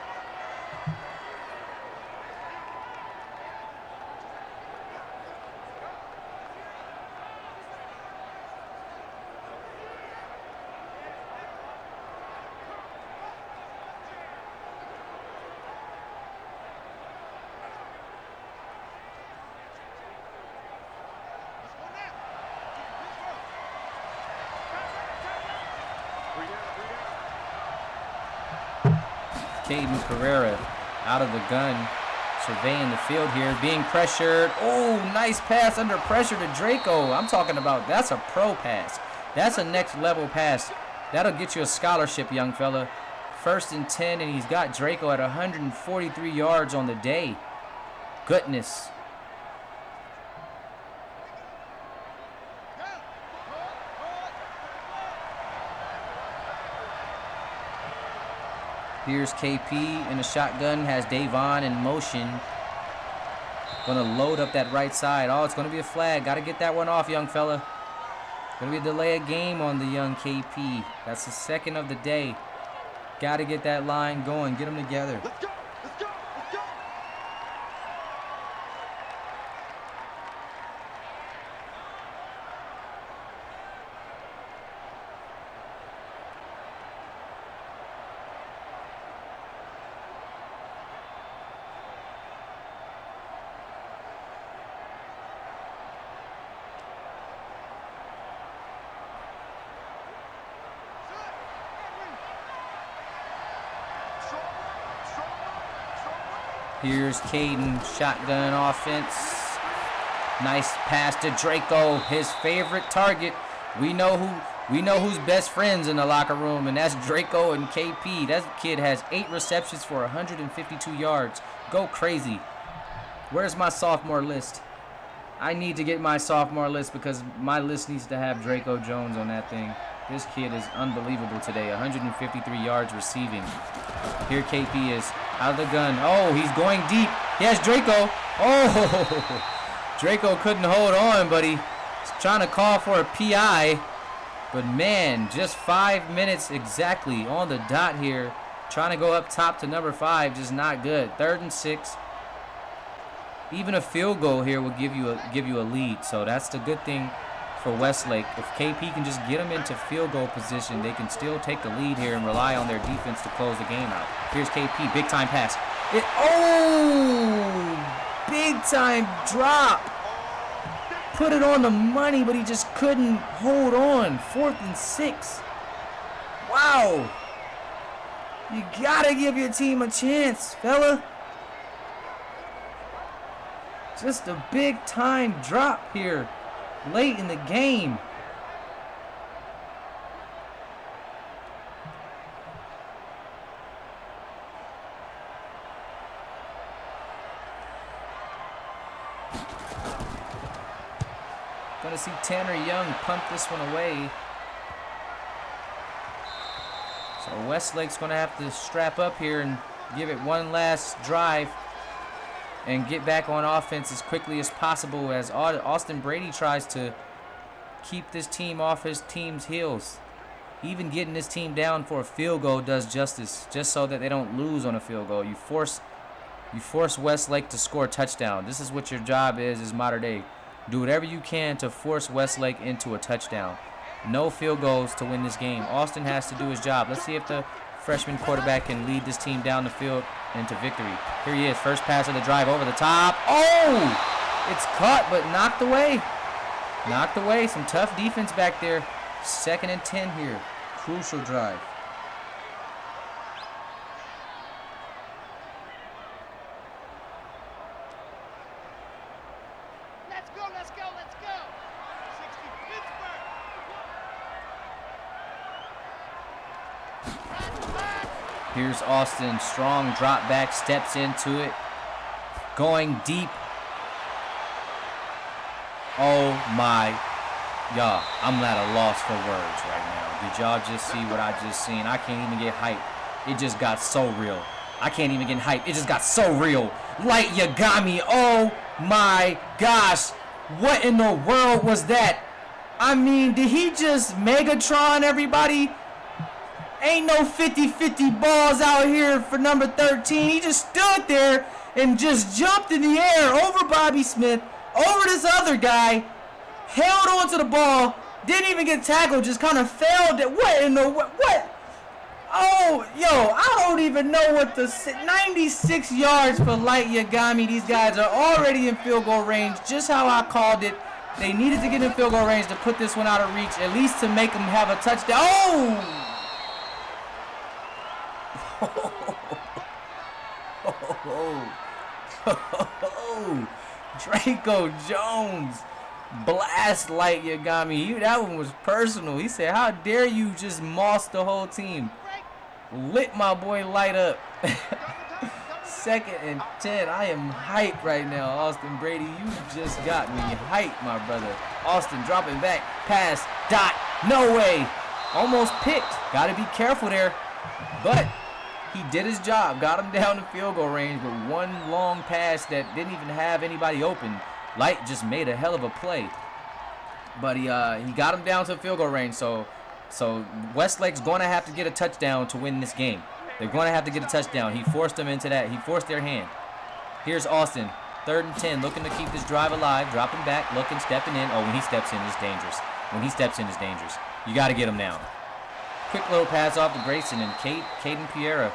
Caden Carrera out of the gun, surveying the field here, being pressured. Oh, nice pass under pressure to Draco. I'm talking about, that's a pro pass. That's a next level pass. That'll get you a scholarship, young fella. 1st and 10, and he's got Draco at 143 yards on the day. Goodness. Here's KP in the shotgun, has Davon in motion. Gonna load up that right side. Oh, it's gonna be a flag. Gotta get that one off, young fella. Gonna be a delay of game on the young KP. That's the 2nd of the day. Gotta get that line going. Get them together. Let's go. Let's go. Let's go. Here's Caden, shotgun offense. Nice pass to Draco, his favorite target. We know who's best friends in the locker room, and that's Draco and KP. That kid has 8 receptions for 152 yards. Go crazy. Where's my sophomore list? I need to get my sophomore list because my list needs to have Draco Jones on that thing. This kid is unbelievable today. 153 yards receiving. Here KP is out of the gun. Oh, he's going deep. He has Draco. Oh, Draco couldn't hold on, but he trying to call for a PI. But man, just 5 minutes exactly on the dot here. Trying to go up top to number 5, just not good. 3rd and 6. Even a field goal here will give you a lead. So that's the good thing for Westlake. If KP can just get them into field goal position, they can still take the lead here and rely on their defense to close the game out. Here's KP, big time pass. Big time drop. Put it on the money, but he just couldn't hold on. 4th and 6. Wow. You gotta give your team a chance, fella. Just a big time drop here late in the game. Gonna see Tanner Young punt this one away. So Westlake's gonna have to strap up here and give it one last drive and get back on offense as quickly as possible as Austin Brady tries to keep this team off his team's heels. Even getting this team down for a field goal does justice, just so that they don't lose on a field goal. You force Westlake to score a touchdown. This is what your job is Mater Dei. Do whatever you can to force Westlake into a touchdown. No field goals to win this game. Austin has to do his job. Let's see if the freshman quarterback can lead this team down the field into victory. Here he is, first pass of the drive over the top. Oh! It's caught, but knocked away. Knocked away. Some tough defense back there. 2nd and 10 here. Crucial drive. Let's go, let's go, let's go. 60 Pittsburgh. Here's Austin. Strong drop back. Steps into it. Going deep. Oh my. Y'all, I'm at a loss for words right now. Did y'all just see what I just seen? I can't even get hyped. It just got so real. I can't even get hyped. It just got so real. Light Yagami. Oh my gosh. What in the world was that? I mean, did he just Megatron everybody? Ain't no 50-50 balls out here for number 13. He just stood there and just jumped in the air over Bobby Smith, over this other guy, held on to the ball, didn't even get tackled, just kind of failed. What in the what? Oh, yo, I don't even know what the 96 yards for Light Yagami. These guys are already in field goal range, just how I called it. They needed to get in field goal range to put this one out of reach, at least to make them have a touchdown. Oh! Draco Jones blast Light Yagami. That one was personal. He said, how dare you just moss the whole team. Lit my boy Light up. 2nd and 10. I am hyped right now, Austin Brady. You just got me hyped, my brother. Austin dropping back. Pass. Dot. No way. Almost picked. Got to be careful there. But he did his job. Got him down to field goal range with one long pass that didn't even have anybody open. Light just made a hell of a play. But he got him down to field goal range. So Westlake's going to have to get a touchdown to win this game. They're going to have to get a touchdown. He forced them into that. He forced their hand. Here's Austin. 3rd and 10. Looking to keep this drive alive. Dropping back. Looking. Stepping in. Oh, when he steps in, it's dangerous. When he steps in, it's dangerous. You got to get him down. Quick little pass off to Grayson and Caden Pereira.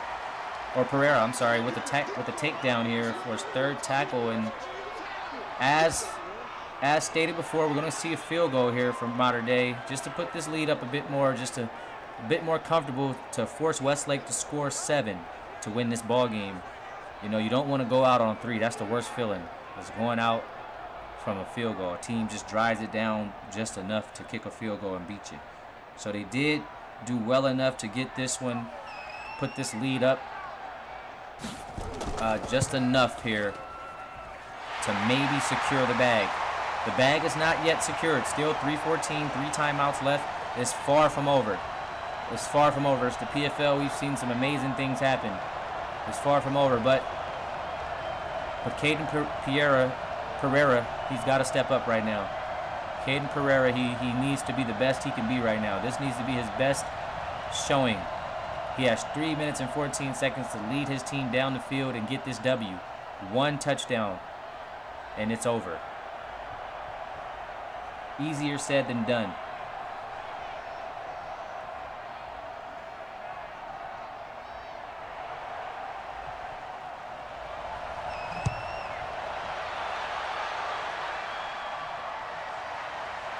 Or Pereira, I'm sorry, with the takedown here for his 3rd tackle. And as stated before, we're going to see a field goal here from Mater Dei just to put this lead up a bit more, a bit more comfortable to force Westlake to score 7 to win this ball game. You know, you don't want to go out on 3. That's the worst feeling. It's going out from a field goal. A team just drives it down just enough to kick a field goal and beat you. So they did do well enough to get this one, put this lead up just enough here to maybe secure the bag. The bag is not yet secured. Still 3:14, 3 timeouts left. It's far from over. It's far from over. It's the PFL. We've seen some amazing things happen. It's far from over, but Caden Pereira, he's got to step up right now. Caden Pereira, he needs to be the best he can be right now. This needs to be his best showing. He has 3 minutes and 14 seconds to lead his team down the field and get this W. 1 touchdown, and it's over. Easier said than done.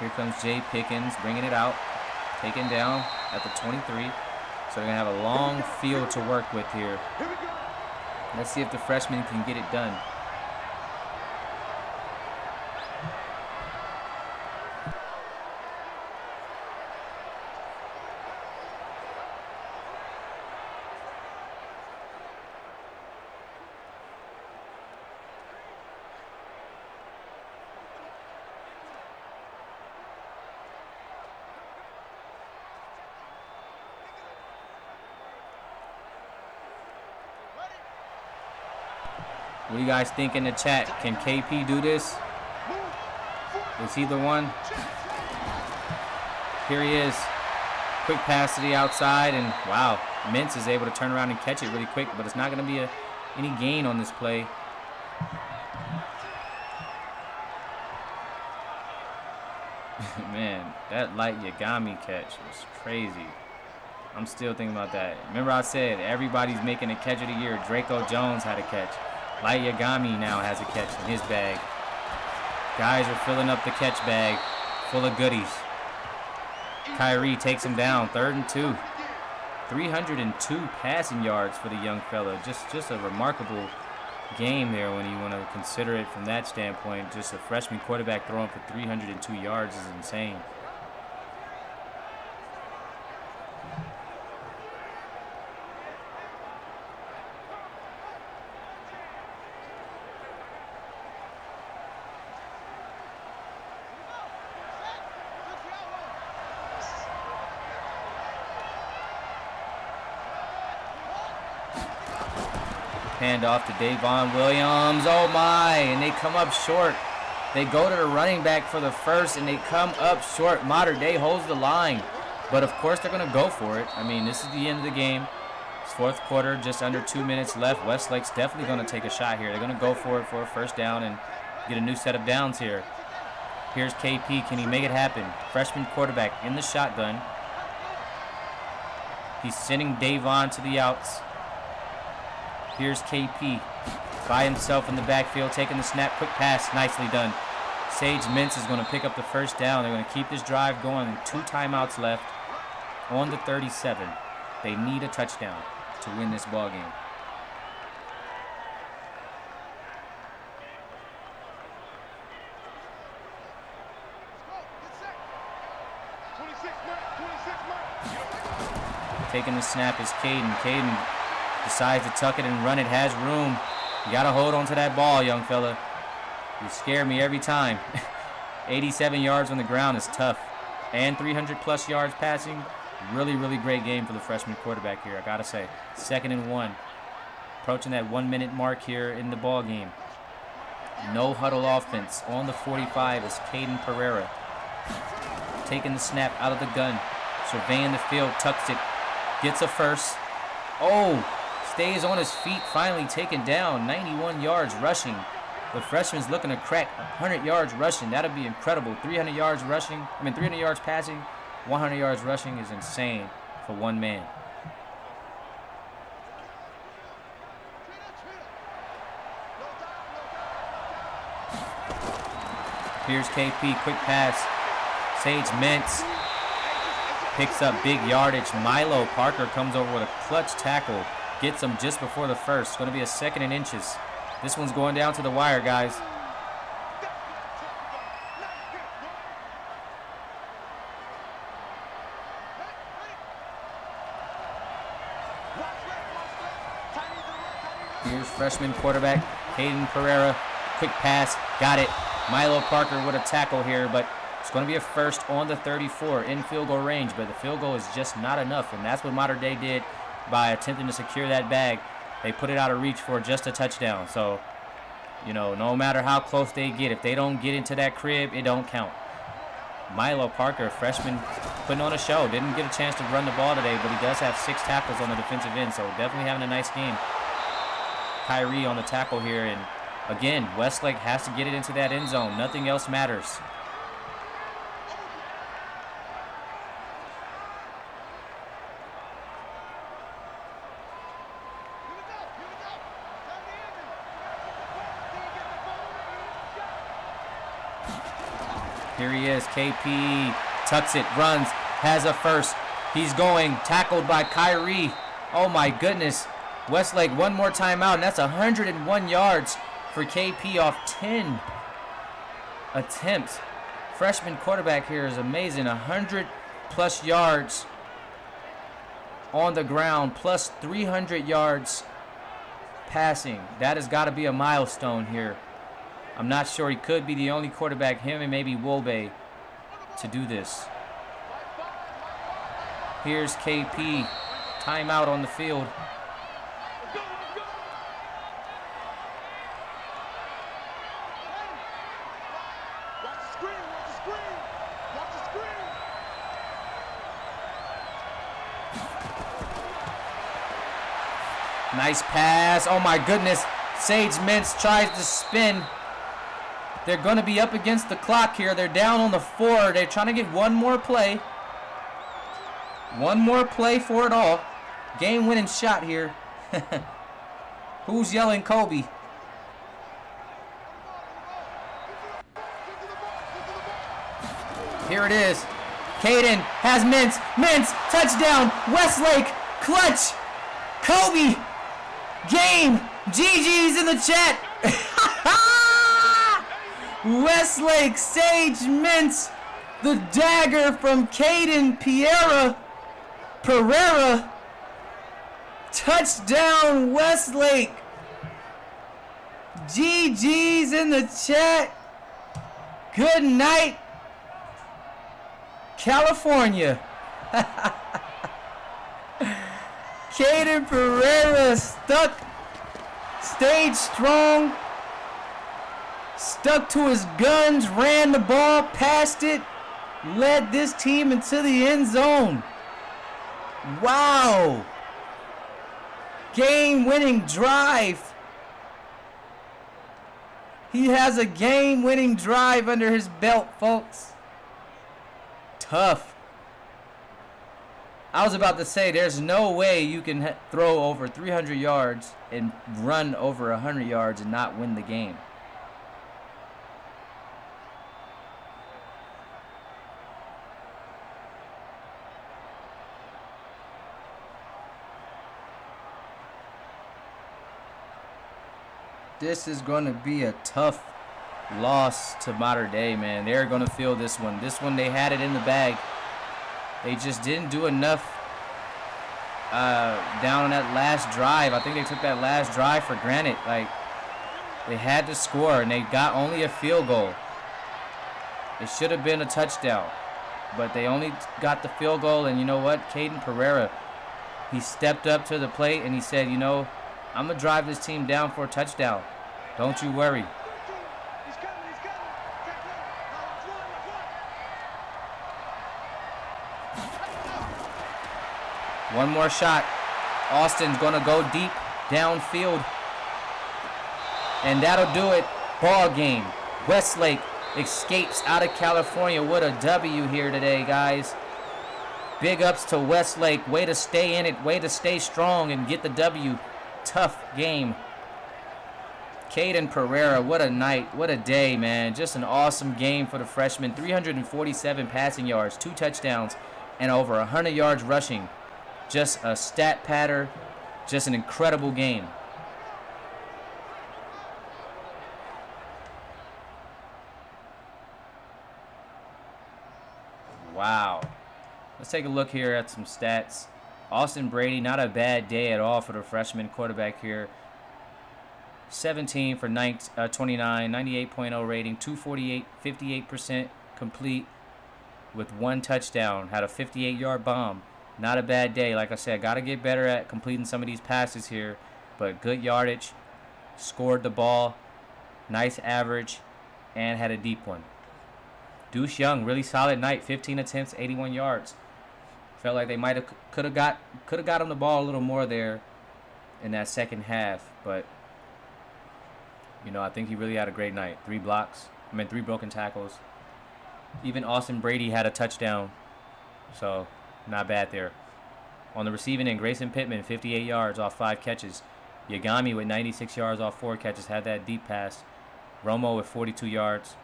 Here comes Jay Pickens, bringing it out, taken down at the 23. So they're going to have a long field to work with here. Let's see if the freshman can get it done. What do you guys think in the chat? Can KP do this? Is he the one? Here he is. Quick pass to the outside, and wow, Mintz is able to turn around and catch it really quick, but it's not going to be any gain on this play. Man, that light Yagami catch was crazy. I'm still thinking about that. Remember I said everybody's making a catch of the year. Draco Jones had a catch. Light Yagami now has a catch in his bag. Guys are filling up the catch bag full of goodies. Kyrie takes him down, 3rd and 2. 302 passing yards for the young fella. Just a remarkable game there when you want to consider it from that standpoint. Just a freshman quarterback throwing for 302 yards is insane. Hand off to Davon Williams. Oh my, and they come up short. They go to the running back for the first, and they come up short. Mater Dei holds the line. But of course they're going to go for it. I mean, this is the end of the game. It's 4th quarter, just under 2 minutes left. Westlake's definitely going to take a shot here. They're going to go for it for a first down and get a new set of downs here. Here's KP. Can he make it happen? Freshman quarterback in the shotgun. He's sending Davon to the outs. Here's KP by himself in the backfield, taking the snap. Quick pass, nicely done. Sage Mintz is going to pick up the first down. They're going to keep this drive going. 2 timeouts left on the 37. They need a touchdown to win this ball game. Taking the snap is Caden. Caden decides to tuck it and run it, has room. You got to hold on to that ball, young fella. You scare me every time. 87 yards on the ground is tough. And 300-plus yards passing. Really, really great game for the freshman quarterback here, I got to say. 2nd and 1. Approaching that 1-minute mark here in the ball game. No huddle offense. On the 45 is Caden Pereira. Taking the snap out of the gun. Surveying the field, tucks it. Gets a first. Oh! Stays on his feet, finally taken down. 91 yards rushing. The freshman's looking to crack 100 yards rushing. That'll be incredible. 300 yards rushing. 300 yards passing. 100 yards rushing is insane for one man. Here's KP, quick pass. Sage Mintz picks up big yardage. Milo Parker comes over with a clutch tackle. Gets him just before the first. It's going to be a 2nd and inches. This one's going down to the wire, guys. Here's freshman quarterback Caden Pereira. Quick pass. Got it. Milo Parker with a tackle here, but it's going to be a first on the 34 in field goal range, but the field goal is just not enough, and that's what Mater Dei did by attempting to secure that bag. They put it out of reach for just a touchdown. So, you know, no matter how close they get, if they don't get into that crib, it don't count. Milo Parker, freshman, putting on a show. Didn't get a chance to run the ball today, but he does have 6 tackles on the defensive end, so definitely having a nice game. Kyrie on the tackle here, and again, Westlake has to get it into that end zone. Nothing else matters. Here he is, KP, tucks it, runs, has a first. He's going, tackled by Kyrie. Oh my goodness. Westlake, one more timeout, and that's 101 yards for KP off 10 attempts. Freshman quarterback here is amazing. 100 plus yards on the ground, plus 300 yards passing. That has got to be a milestone here. I'm not sure. He could be the only quarterback, him and maybe Wolbe, to do this. Here's KP. Timeout on the field. Nice pass. Oh my goodness. Sage Mintz tries to spin. They're going to be up against the clock here. They're down on the 4. They're trying to get one more play. One more play for it all. Game-winning shot here. Who's yelling Kobe? Here it is. Caden has Mintz. Mintz, touchdown. Westlake, clutch. Kobe, game. GG's in the chat. Westlake, Sage Mintz, the dagger from Caden Pereira. Touchdown, Westlake. GG's in the chat. Good night, California. Caden Pereira stayed strong, stuck to his guns, ran the ball, passed it, led this team into the end zone. Wow. Game-winning drive. He has a game-winning drive under his belt, folks. Tough. I was about to say, there's no way you can throw over 300 yards and run over 100 yards and not win the game. This is going to be a tough loss to Mater Dei, man. They're going to feel this one. This one, they had it in the bag. They just didn't do enough down on that last drive. I think they took that last drive for granted. Like, they had to score, and they got only a field goal. It should have been a touchdown, but they only got the field goal. And you know what? Caden Pereira, he stepped up to the plate, and he said, you know, I'm going to drive this team down for a touchdown. Don't you worry. One more shot. Austin's going to go deep downfield. And that'll do it. Ball game. Westlake escapes out of California. What a W here today, guys. Big ups to Westlake. Way to stay in it. Way to stay strong and get the W. Tough game. Caden Pereira, what a night. What a day, man. Just an awesome game for the freshman. 347 passing yards, 2 touchdowns, and over 100 yards rushing. Just a stat patter. Just an incredible game. Wow. Let's take a look here at some stats. Austin Brady, not a bad day at all for the freshman quarterback here. 17 for 29, 98.0 rating, 248, 58% complete with 1 touchdown. Had a 58-yard bomb. Not a bad day. Like I said, got to get better at completing some of these passes here. But good yardage. Scored the ball. Nice average. And had a deep one. Deuce Young, really solid night. 15 attempts, 81 yards. Felt like they could have got him the ball a little more there in that second half, but I think he really had a great night. 3 broken tackles. Even Austin Brady had a touchdown, so not bad there. On the receiving end, Grayson Pittman, 58 yards off 5 catches. Yagami with 96 yards off 4 catches, had that deep pass. Romo with 42 yards.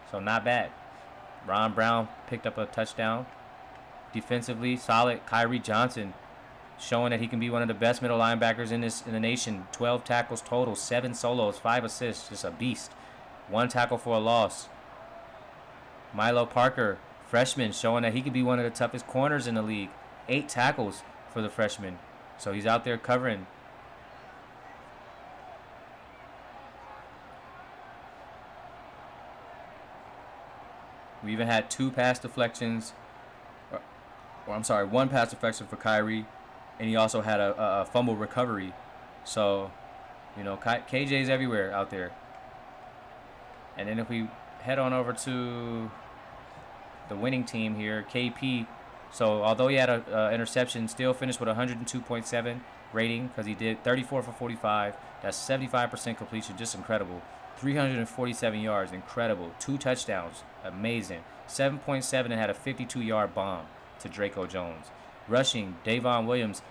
So not bad. Ron Brown picked up a touchdown. Defensively, solid. Kyrie Johnson showing that he can be one of the best middle linebackers in the nation. 12 tackles total, 7 solos, 5 assists. Just a beast. 1 tackle for a loss. Milo Parker, freshman, showing that he can be one of the toughest corners in the league. 8 tackles for the freshman. So he's out there covering. We even had 2 pass deflections. One pass deflection for Kyrie. And he also had a fumble recovery. So, KJ's everywhere out there. And then if we head on over to the winning team here, KP. So although he had an interception, still finished with 102.7 rating because he did 34 for 45. That's 75% completion, just incredible. 347 yards, incredible. 2 touchdowns, amazing. 7.7 and had a 52-yard bomb to Draco Jones. Rushing, Davon Williams,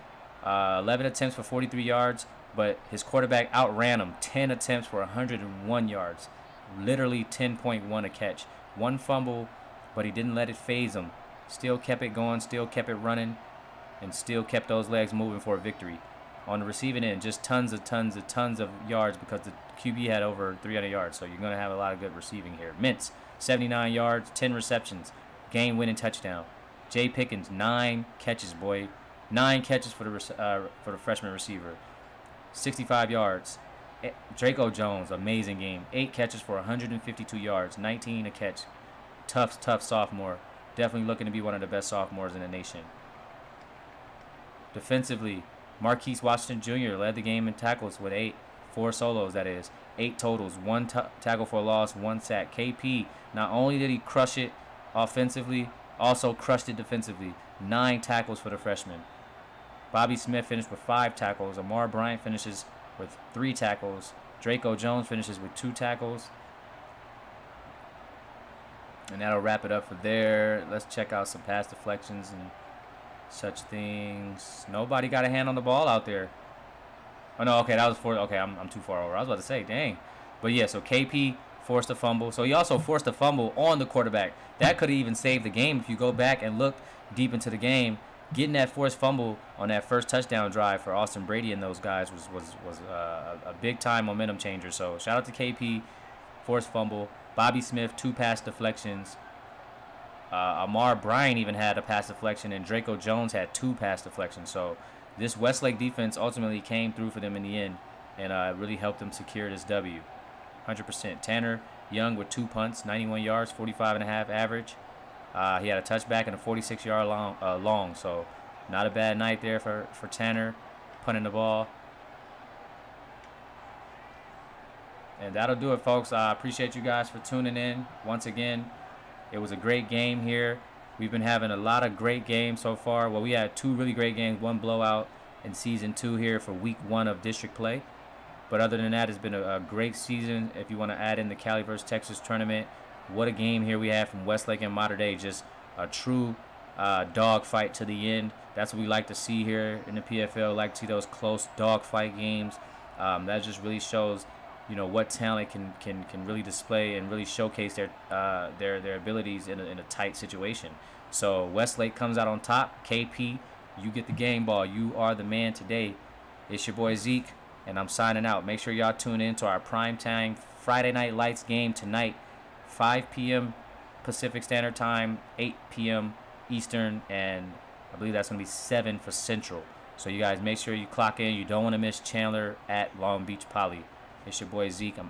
11 attempts for 43 yards, but his quarterback outran him. 10 attempts for 101 yards. Literally 10.1 a catch. 1 fumble, but he didn't let it phase him. Still kept it going, still kept it running, and still kept those legs moving for a victory. On the receiving end, just tons of yards because the QB had over 300 yards, so you're going to have a lot of good receiving here. Mintz, 79 yards, 10 receptions, game-winning touchdown. Jay Pickens, 9 catches, boy. 9 catches for the freshman receiver. 65 yards. Draco Jones, amazing game. 8 catches for 152 yards, 19 a catch. Tough sophomore. Definitely looking to be one of the best sophomores in the nation. Defensively, Marquise Washington Jr. led the game in tackles with 8. 4 solos, that is. 8 totals. 1 tackle for a loss, 1 sack. KP, not only did he crush it offensively, also crushed it defensively. 9 tackles for the freshman. Bobby Smith finished with 5 tackles. Amar Bryant finishes with 3 tackles. Draco Jones finishes with 2 tackles. And that'll wrap it up for there. Let's check out some pass deflections and such things. Nobody got a hand on the ball out there. Oh, no, okay, that was okay, I'm too far over. I was about to say, dang. But, yeah, so KP forced a fumble. So he also forced a fumble on the quarterback. That could have even saved the game if you go back and look deep into the game. Getting that forced fumble on that first touchdown drive for Austin Brady and those guys was a big-time momentum changer. So, shout out to KP, forced fumble. Bobby Smith, 2 pass deflections. Amar Bryant even had a pass deflection, and Draco Jones had 2 pass deflections. So this Westlake defense ultimately came through for them in the end and really helped them secure this W. 100%. Tanner Young with 2 punts, 91 yards, 45.5 average. He had a touchback and a 46-yard long. So not a bad night there for Tanner punting the ball. And that'll do it, folks. I appreciate you guys for tuning in. Once again, it was a great game here. We've been having a lot of great games so far. Well, we had 2 really great games, 1 blowout in Season 2 here for Week 1 of district play. But other than that, it's been a great season. If you want to add in the Cali vs. Texas tournament, what a game here we have from Westlake and Mater Dei. Just a true dog fight to the end. That's what we like to see here in the PFL. Like to see those close dog fight games. That just really shows what talent can really display and really showcase their abilities in a tight situation. So Westlake comes out on top. KP, you get the game ball. You are the man today. It's your boy Zeke, and I'm signing out. Make sure y'all tune in to our primetime Friday Night Lights game tonight, 5 p.m. Pacific Standard Time, 8 p.m. Eastern, and I believe that's going to be 7 for Central. So you guys make sure you clock in. You don't want to miss Chandler at Long Beach Poly. It's your boy Zeke. I'm